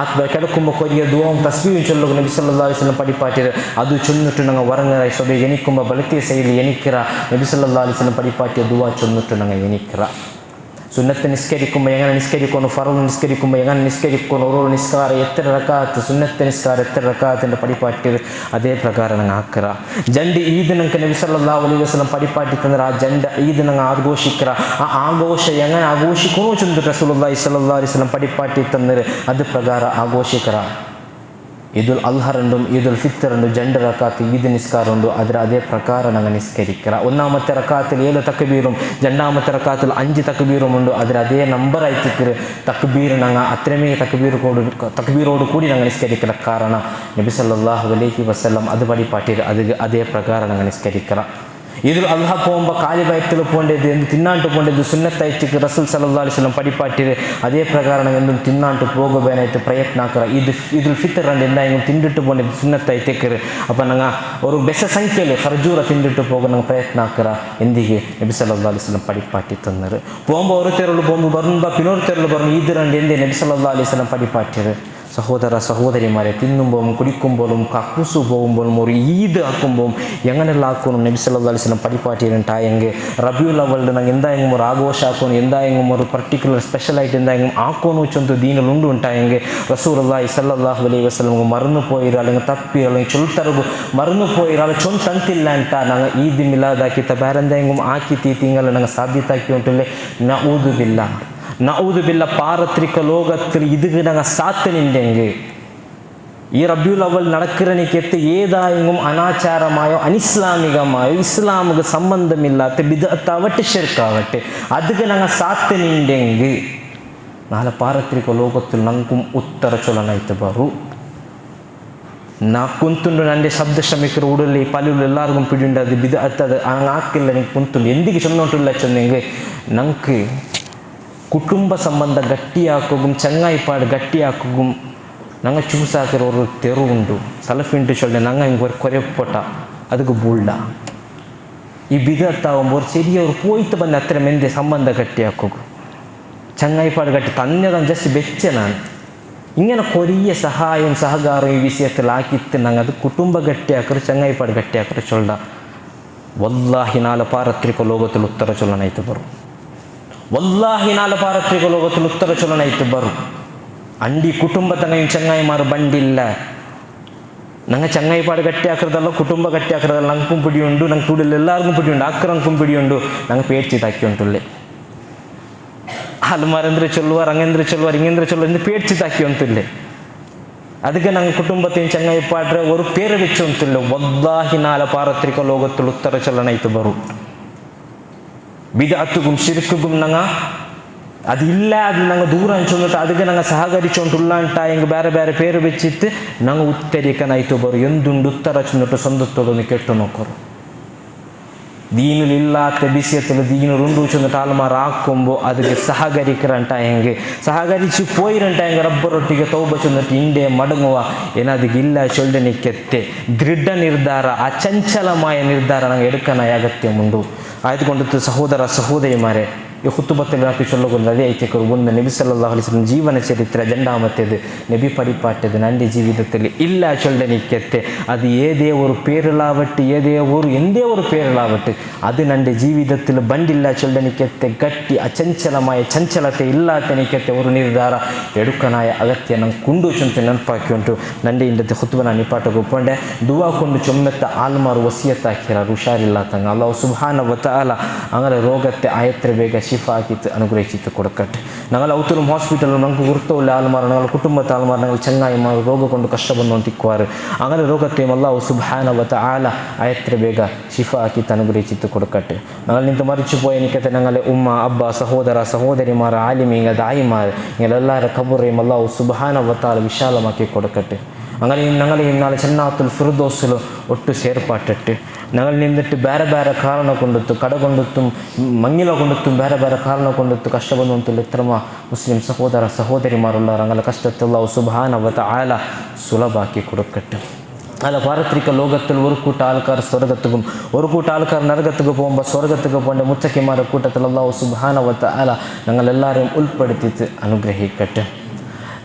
കിടക്കുമ്പോൾ കൊരിയ ദുവവും തസ്ബീഹും ചൊല്ലുക നബി സല്ലല്ലാഹു അലൈഹി വസല്ലം പഠിപ്പാട്ടിയത് അത് ചൊന്നിട്ട് ഞങ്ങൾ ഉറങ്ങായി സ്വഭ എനിക്കുമ്പോൾ ಬಲತೆ ಸೈಲಿ ಎನಿಕ್ಕಿರ ನಬಿ ಸಲ್ಲಲ್ಲಾಹು ಅಲೈಹಿ ವಸಲ್ಲಂ ಪಡಿಪಾಟಿಯ ದುವಾ ಚೊನ್ನುಟ್ಟು ನಂಗೆ ಎನಿಕ್ಕಿರ. ಸುನ್ನತ್ತು ನಿಸ್ಕರಿക്കുമ്പോൾ എങ്ങനെ നിസ്കരിക്കുന്നു, ഫർദ് നിസ്കരിക്കുമ്പോൾ എങ്ങനെ നിസ്കരിക്കുന്നു, ഓരോ നിസ്കാരം എത്ര റക്കാത്ത്, സുന്നത്ത് നിസ്കാരം എത്ര റക്കാത്തിൻ്റെ പടിപ്പാട്ടിയത് അതേ പ്രകാരം ഞങ്ങൾ ആക്കറ. ജണ്ട് ഈദ് ഞങ്ങൾക്ക് നബി സല്ലല്ലാഹു അലൈഹി വസല്ലം പടിപ്പാട്ടി തന്നറ. ആ ജണ്ട് ഈദ് ഞങ്ങൾ ആഘോഷിക്കറ. ആ ആഘോഷം എങ്ങനെ ആഘോഷിക്കുന്നു ചൊന്നിട്ട് റസൂലുള്ളാഹി സ്വല്ലല്ലാഹു അലൈഹി വസല്ലം പടിപ്പാട്ടി തന്നറ് അത് പ്രകാരം ആഘോഷിക്കറ. ഈദുൽ അൽഹറുണ്ടും ഈദുൽ ഫിത്തറുണ്ടും 2 റക്കാത്ത് ഈദ് നിസ്കാരമുണ്ട്. അതേ പ്രകാരം ഞങ്ങൾ നിസ്കരിക്കറ. ഒന്നാമത്തെ റക്കാത്തിൽ 7 തക്ബീറും 2ാമത്തെ റക്കാത്തിൽ 5 തക്ബീറുമുണ്ട്. അതേ നമ്പറായിത്തിക്കറ് തക്ബീർ ഞങ്ങൾ അത്രമേ തക്ബീറോട് കൂടി ഞങ്ങൾ നിസ്കരിക്കറ. കാരണം നബി സല്ലല്ലാഹു അലൈഹി വസല്ലം അത് പഠിപ്പാട്ടിയത് അതേ പ്രകാരം ഞങ്ങൾ നിസ്കരിക്കറ. ഈദുൽ അൽഹ പോകുമ്പോൾ കാലിബയത്തിൽ പോകേണ്ടത് എന്ത് തിന്നാണ്ട് പോകേണ്ടത് സുന്നത്തായിട്ട് റസൂൽ സല്ലല്ലാഹു അലൈഹി വസല്ലം പഠിപ്പാട്ടിയത് അതേ പ്രകാരം എന്തും തിന്നാണ്ട് പോകുവാനായിട്ട് പ്രയത്ന ആക്കറ. ഈദുൽ ഫിത്തർ ഉണ്ട് എന്തായാലും തിണ്ടിട്ട് പോകേണ്ടത് സുന്നത്തായിട്ടേക്കറ്. അപ്പം ഞങ്ങൾ ഒരു ബെസ സംഖ്യയിൽ ഖർജൂറ തിണ്ടിട്ട് പോകാൻ ഞങ്ങൾ പ്രയത്ന ആക്കറ. എന്തിಗೆ നബി സല്ലല്ലാഹു അലൈഹി വസല്ലം പഠിപ്പാട്ടി തന്നത്. പോകുമ്പോൾ ഒരു തെരുവിൽ പോകുമ്പോൾ വരുമ്പോൾ പിന്നൊരു തെരുവിൽ പറഞ്ഞു ഈദ് രണ്ട് എന്തേ നബി സല്ലല്ലാഹു അലൈഹി വസല്ലം പഠിപ്പാട്ടിയത്. സഹോദര സഹോദരിമാരെ, തിന്നുമ്പോഴും കുടിക്കുമ്പോഴും കക്കൂസു പോകുമ്പോഴും ഒരു ഈദ് ആക്കുമ്പോഴും എങ്ങനെയെല്ലാം ആക്കണം നബി സല്ലല്ലാഹു അലൈഹി വസല്ലം പഠിപ്പാട്ടിയിട്ടുണ്ടായെങ്കിൽ റബിയുൽ അവലിൽ ഞങ്ങൾ എന്തായെങ്കിലും ഒരു ആഘോഷം ആക്കണം, എന്തായെങ്കിലും ഒരു പർട്ടിക്കുലർ സ്പെഷ്യലായിട്ട് എന്തായെങ്കിലും ആക്കണോ ചൊന്ത് ദീനിലുണ്ട് ഉണ്ടായെങ്കിൽ റസൂലുള്ളാഹി സ്വല്ലല്ലാഹു അലൈഹി വസല്ലം മറന്നു പോയിರೋ അല്ലെങ്കിൽ തപ്പി അല്ലെങ്കിൽ ചൊൽത്തരಗು മറന്നു പോയിರೋ ಅಲ್ಲಿ ಚೊಂದು ತಂತಿಲ್ಲ ಅಂತ ನಂಗೆ ಈದ್ ಮಿಲಾದ್ ಹಾಕಿತ್ತ ಬೇರೆ ಎಂದಾയെങ്കിലും ಆಕಿತಿ ತಿಂಗಳ ನಂಗೆ ಸಾಧ್ಯತಾಕಿ ಉಂಟುಲ್ಲೇ നഊദു ബില്ല പാരത്രിക ലോകത്തിൽ இதுக்கு நாங்கள் சாத்து நின்றேங்க. ഈ റബിയുൽ അവൽ നടക്കുന്നതിനെക്കത്ത് ഏതായെങ്കിലും അനാചാരമായോ അനിസ്ലാമികമായോ ഇസ്ലാമുക്ക് സംബന്ധമില്ലാത്ത ബിദ്അത്താവട്ടെ ഷിർക്കാവട്ടെ ಅದಕ್ಕೆ ഞങ്ങൾ സാത്ത് നിன்றെങ്കിൽ നാളെ പാരത്രിക ലോകത്തിൽ ഞങ്ങൾക്കും ഉത്തര ചൊല്ലനായിട്ട് ಬರು. ನಾ ಕುಂತುಂಡು ನಂಡೆ ಶಬ್ದ ಶ್ರಮಿಕರು ಉಡಲಿ ಪಲ್ಲು ಎಲ್ಲರಿಗೂ ಪಿಡಿಂಡು ಅದು ಬಿದ್ಅತ್ತದು ಹಂಗೆ ಹಾಕಿಲ್ಲ ನಿಂಗೆ ಕುಂತುಂಡು ಎಂದಿಗೆ ಚೊನ್ನೊಂಟುಲ್ಲ ಚೊಂದೆಂಗೆ ನಂಗೆ കുടുംബ സംബന്ധം ഗട്ടിയാക്കുകയും ചങ്ങായിപ്പാട് ഗട്ടിയാക്കുകയും ഞങ്ങൾ ചൂസാക്കിற ഒരു തെരുവുണ്ട് സലഫിൻട്ട് ചൊല്ലി ഞങ്ങൾ ഒരു കൊരപ്പൊട്ട ಅದಕ್ಕೆ ಬುಳ್ಳ ഈ ബിദഅത്താവുമ്പോൾ ചെറിയ ഒരു പോയിട്ട് ಬಂದು അത്ര മെന്തെ സംബന്ധം ഗട്ടിയാക്കുക ചങ്ങായിപ്പാട് ഗട്ടി തന്നെ ജസ്റ്റ് വെച്ച ನಾನು ഇങ്ങനെ കൊറിയ സഹായവും സഹകാരവും ഈ വിഷയത്തിലാക്കിയിട്ട് ഞങ്ങൾ അത് കുടുംബ ഗട്ടിയാക്കറ് ചങ്ങായിപ്പാട് ഗട്ടിയാക്കറ് ചൊല്ല. വല്ലാഹി നാളെ പാരത്രിക ലോകത്തിൽ ഉത്തര ചൊല്ലനായിട്ട് ಬರು. ವಲ್ಲಾಹಿ ನಾಳೆ ಪಾರತ್ರಿಕ ಲೋಕത്തിൽ ಉತ್ತರ ಚೊಲ್ಲನಾಯ್ತು ಬರು. ಅಂಡಿ ಕುಟುಂಬ ತಂಗ ಚಂಗಾಯಿಮಾರು ಬಂಡಿಲ್ಲ ನಂಗೆ ಚಂಗಾಯಿಪಾಡು ಗಟ್ಟಿ ಹಾಕಿರೋದಲ್ಲ ಕುಟುಂಬ ಗಟ್ಟಿ ಹಾಕಿರೋದಲ್ಲ. ನಂಗೆ ಪಿಡಿ ಉಂಡು ನಂಗೆ ಕೂಡಲು ಎಲ್ಲರಿಗೂ ಪಿಡಿ ಉಂಡು ಅಕ್ಕರಂಗೂ ಪಿಡಿ ಉಂಡು ನಂಗೆ ಪೇಡ್ಚಿ ತಾಕಿ ಉಂಟುಲ್ಲೆ ആൾമാരെന്തിനു ചൊല്ലുവാർ, അങ്ങെന്തിനു ചൊല്ലുവാർ, ഇങ്ങെന്തിനു ചൊല്ലുവാർ എന്ന് പേടിച്ച് താക്കി ഒന്നില്ലേ. ಅದಕ್ಕೆ ನಂಗೆ ಕುಟುಂಬத்தையும் ಚಂಗಾಯಿ ಪಾಡ್ರೆ ಒಂದು ಪೇರು ವೆಚ್ಚ ಅಂತಿಲ್ಲ. ವಲ್ಲಾಹಿ ನಾಳೆ ಪಾರತ್ರಿಕ ಲೋಕത്തിൽ ಉತ್ತರ ಚಲನ ಐತು ಬರು ಬಿದಅತ್ತುಗುಂ ಶಿರ್ಕುಗುಂ ನಂಗ അതില്ല, അത് ഞങ്ങൾ ദൂരം അഞ്ചൊന്നിട്ട് അതൊക്കെ ഞങ്ങൾ സഹകരിച്ചുകൊണ്ടുള്ളാണ്ട എങ്കിൽ വേറെ വേറെ പേര് വെച്ചിട്ട് ഞങ്ങൾ ഉത്തരിക്കാനായിട്ട് പറയും. എന്തുണ്ട് ഉത്തര ചെന്നിട്ട് സ്വന്തത്തോടൊന്ന് കേട്ടു നോക്കറു. ദീനിലില്ലാത്ത വിഷയത്തിൽ ദീനുണ്ട് ചെന്നിട്ട് ആൾമാരാക്കുമ്പോൾ അതിಗೆ സഹകരിക്കರಂಟಾയെങ്കിൽ സഹകരിച്ച് പോയിರಂಟಾയെങ്കിൽ ರಬ್ಬರೊಟ್ಟಿಗೆ ತೌಬ ಚೆന്നിಟ್ಟು ಹಿಂದೆ ಮಡಗುವ ಏನಾದಿಗಿಲ್ಲ ಚೊಲ್ಡನಿಕೆತ್ತೆ ದೃಢ ನಿರ್ಧಾರ, ಅಚಂಚಲമായ ನಿರ್ಧಾರ ನಂಗೆ എടുക്കാനായ അഗത്യമുണ്ട്. ആയതുകൊണ്ട് സഹോദര സഹോദരിമാരെ, ഈ ഖുതുബത്തിൽ നമുക്ക് ചൊല്ലുന്നത് അതേ ഐറ്റക്കൊരു ഒന്ന് നബി സല്ലല്ലാഹു അലൈഹി വസല്ലം ജീവന ചരിത്ര രണ്ടാമത്തേത് നബി പഠിപ്പാട്ടത് എൻ്റെ ജീവിതത്തിൽ ഇല്ല ചൊല്ലനിക്കത്തെ. അത് ഏതേ ഒരു പേരിലാവട്ടെ, ഏതേ ഒരു എന്തേ ഒരു പേരിലാവട്ടെ, അത് എൻ്റെ ജീവിതത്തിൽ ಬಂದಿಲ್ಲ ചൊല്ലനിക്കത്തെ ಗಟ್ಟಿ ಅಚಂಚಲമായ ಚಂಚಲತೆ ಇಲ್ಲಾತನಿಕತೆ ഒരു ನಿರ್ಧಾರ എടുക്കാനായ ಅಗತ್ಯ ನಂಗೆ ಕುಂಡು ಚಂತ ನೆನಪಾಕಿಉಂಟು. ನಂಡೆ ಇಂದത്തെ ഖുതുബ ನಾನು ನಿಪಾಟಕ್ಕೆ ಒಪ್ಪಂಡೆ ದುವಾ ಕೊಂಡು ചൊമ്മെത്ത ആൽമാർ വസിയത്താക്കിറാർ ಹುಷಾರಿಲ್ಲಾತಂಗ ಅಲ್ಲಾಹು സുബ്ഹാനഹു വ തആല അങ്ങനെ രോഗത്തെ ആയത്ര ಬೇಗ ಶಿಫಾ ಆಕಿತ್ತು ಅನುಗ್ರಹಿಸಿತ್ತು ಕೊಡಕಟ್ಟೆ. ഞങ്ങൾ ഔത്തരും ഹോസ്പിറ്റലും നമുക്ക് ഗുരുത്തമില്ല ആൾമാർ, ഞങ്ങൾ കുടുംബത്തെ ആൾമാർ, ഞങ്ങൾ ചങ്ങായിമാർ രോഗം കൊണ്ട് കഷ്ടപ്പെടുന്നു തിക്കുവാറ്. അങ്ങനെ രോഗത്തെയും അല്ലാഹു സുബ്ഹാനഹു വ തആല ആയത്ര ಬೇಗ ಶಿಫಾ ಆಕಿತ್ತು ಅನುಗ್ರಹಿಸಿತ್ತು ಕೊಡಕಟ್ಟೆ. ഞങ്ങൾ ನಿಂತು ಮರಿച്ചു പോയ എനിക്കത്തെ ഞങ്ങളെ ഉമ്മ അബ്ബ സഹോദര സഹോദരിമാർ ആലിമീങ്ങ ദായിമാർ ഇങ്ങനെല്ലാರ കബറേയും അല്ലാഹു സുബ്ഹാനഹു വ തആല വിശാലമാക്കി കൊടുക്കട്ടെ. ഞങ്ങളെയും നാളെ ജന്നാത്തുൽ ഫിർദൗസിൽ ಒಟ್ಟು ಸೇರ್ಪಾಟಿಟ್ಟು ഞങ്ങൾ നിന്നിട്ട് ಬೇರೆ ಬೇರೆ ಕಾರಣ ಕೊಂಡತ್ತು ಕಡಗೊಂಡತ್ತು ಮಂಗಿಲ ಕೊಂಡತ್ತು ಬೇರೆ ಬೇರೆ ಕಾರಣ ಕೊಂಡತ್ತು ಕಷ್ಟ ಬಂದಂತಲ್ಲ ಇತ್ರಮ ಮುಸ್ಲಿಂ ಸಹೋದರ ಸಹೋದರಿಮಾರುಳ್ಳ ರಂಗಲ കഷ്ടത്തുള്ള സുബ്ഹാനഹു വ തആല സുലഭാക്കി കൊടുക്കട്ടെ. അല്ല പാരത്രിക ലോകത്തിൽ ഒരു കൂട്ട ആൾക്കാർ സ്വർഗത്തുക്കും ഒരു കൂട്ട ആൾക്കാർ നരകത്തുക്ക് പോകുമ്പോൾ സ്വർഗത്തുക്ക് പോകേണ്ട മുച്ചക്കിമാരുടെ കൂട്ടത്തിൽ അല്ലാഹു സുബ്ഹാനഹു വ തആല ഞങ്ങളെല്ലാവരെയും ഉൾപ്പെടുത്തിയിട്ട് അനുഗ്രഹിക്കട്ടെ.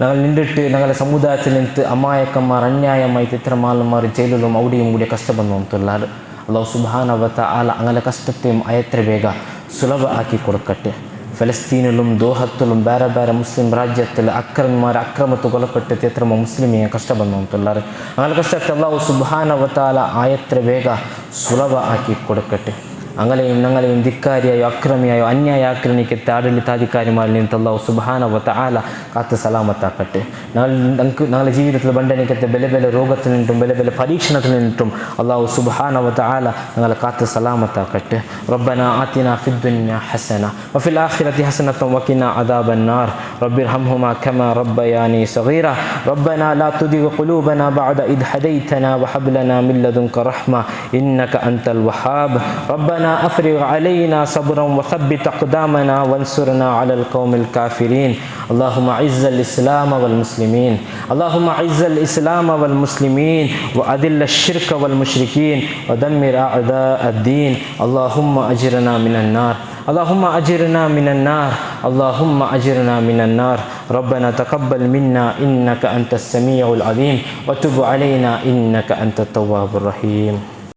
ഞങ്ങൾ നിന്നിട്ട് ഞങ്ങളുടെ സമുദായത്തിൽ നിന്നിട്ട് അമായക്കന്മാർ അന്യായമായിട്ട് ഇത്ര മാലന്മാർ ജയിലിലും അവിടെയും കൂടി കഷ്ടപ്പെടുന്നു ಅಂತല്ലാರು അല്ലാഹു സുബ്ഹാനഹു വ തആല അങ്ങനെ കഷ്ടത്തെയും അയത്ര ಬೇಗ സുലഭ ആക്കി കൊടുക്കട്ടെ. ഫലസ്തീനിലും ദോഹത്തിലും ಬೇರೆ ಬೇರೆ മുസ്ലിം രാജ്യത്തിൽ അക്രമത്ത് കൊലപ്പെട്ടിട്ട് എത്ര മുസ്ലിമിയെ കഷ്ടപ്പെടുന്നു ಅಂತല്ലാರು അങ്ങനെ കഷ്ടത്തെ അല്ലാഹു സുബ്ഹാനഹു വ തആല അയത്ര ಬೇಗ സുലഭ ആക്കി കൊടുക്കട്ടെ. അങ്ങനെയും ഞങ്ങളെയും ധിക്കാരിയായോ അക്രമിയായോ അന്യായ ആക്രമിക്കത്തെ ആಡಳಿತಾಧಿಕಾರಿമാരിൽ നിന്ന് അല്ലാഹു സുബ്ഹാനഹു വ തആല കാത്ത് സലാമത്താക്കട്ടെ. ഞങ്ങളുടെ ജീവിതത്തിൽ ബണ്ടനിക്കത്തെ ബല ബല രോഗത്തിൽ നിന്നിട്ടും ബല ബല പരീക്ഷണത്തിൽ നിന്നിട്ടും അല്ലാഹു സുബ്ഹാനഹു വ തആല ഞങ്ങളെ കാത്ത് സലാമത്താക്കട്ടെ. റബ്ബനാ ആതിനാ ഫിദ്ദുനിയ ഹസന വഫിൽ ആഖിറതി ഹസനതൻ വഖിനാ അദാബന്നാർ റബ്ബിർഹംഹുമാ കമാ റബ്ബയാനി സഗീറ റബ്ബനാ ലാ തുദിഗ് ഖുലൂബനാ ബഅദ ഇദ് ഹദൈതനാ വഹബ് ലനാ മിൻ ലദുൻക റഹ്മ ഇന്നക അൻതൽ വഹാബ് റബ്ബനാ أفرغ علينا صبرا وثبت أقدامنا وانصرنا على القوم الكافرين اللهم أعز الإسلام والمسلمين اللهم أعز الإسلام والمسلمين وأذل الشرك والمشركين ودمر أعداء الدين اللهم أجرنا من النار اللهم أجرنا من النار اللهم أجرنا من النار ربنا تقبل منا إنك أنت السميع العليم وتب علينا إنك أنت التواب الرحيم.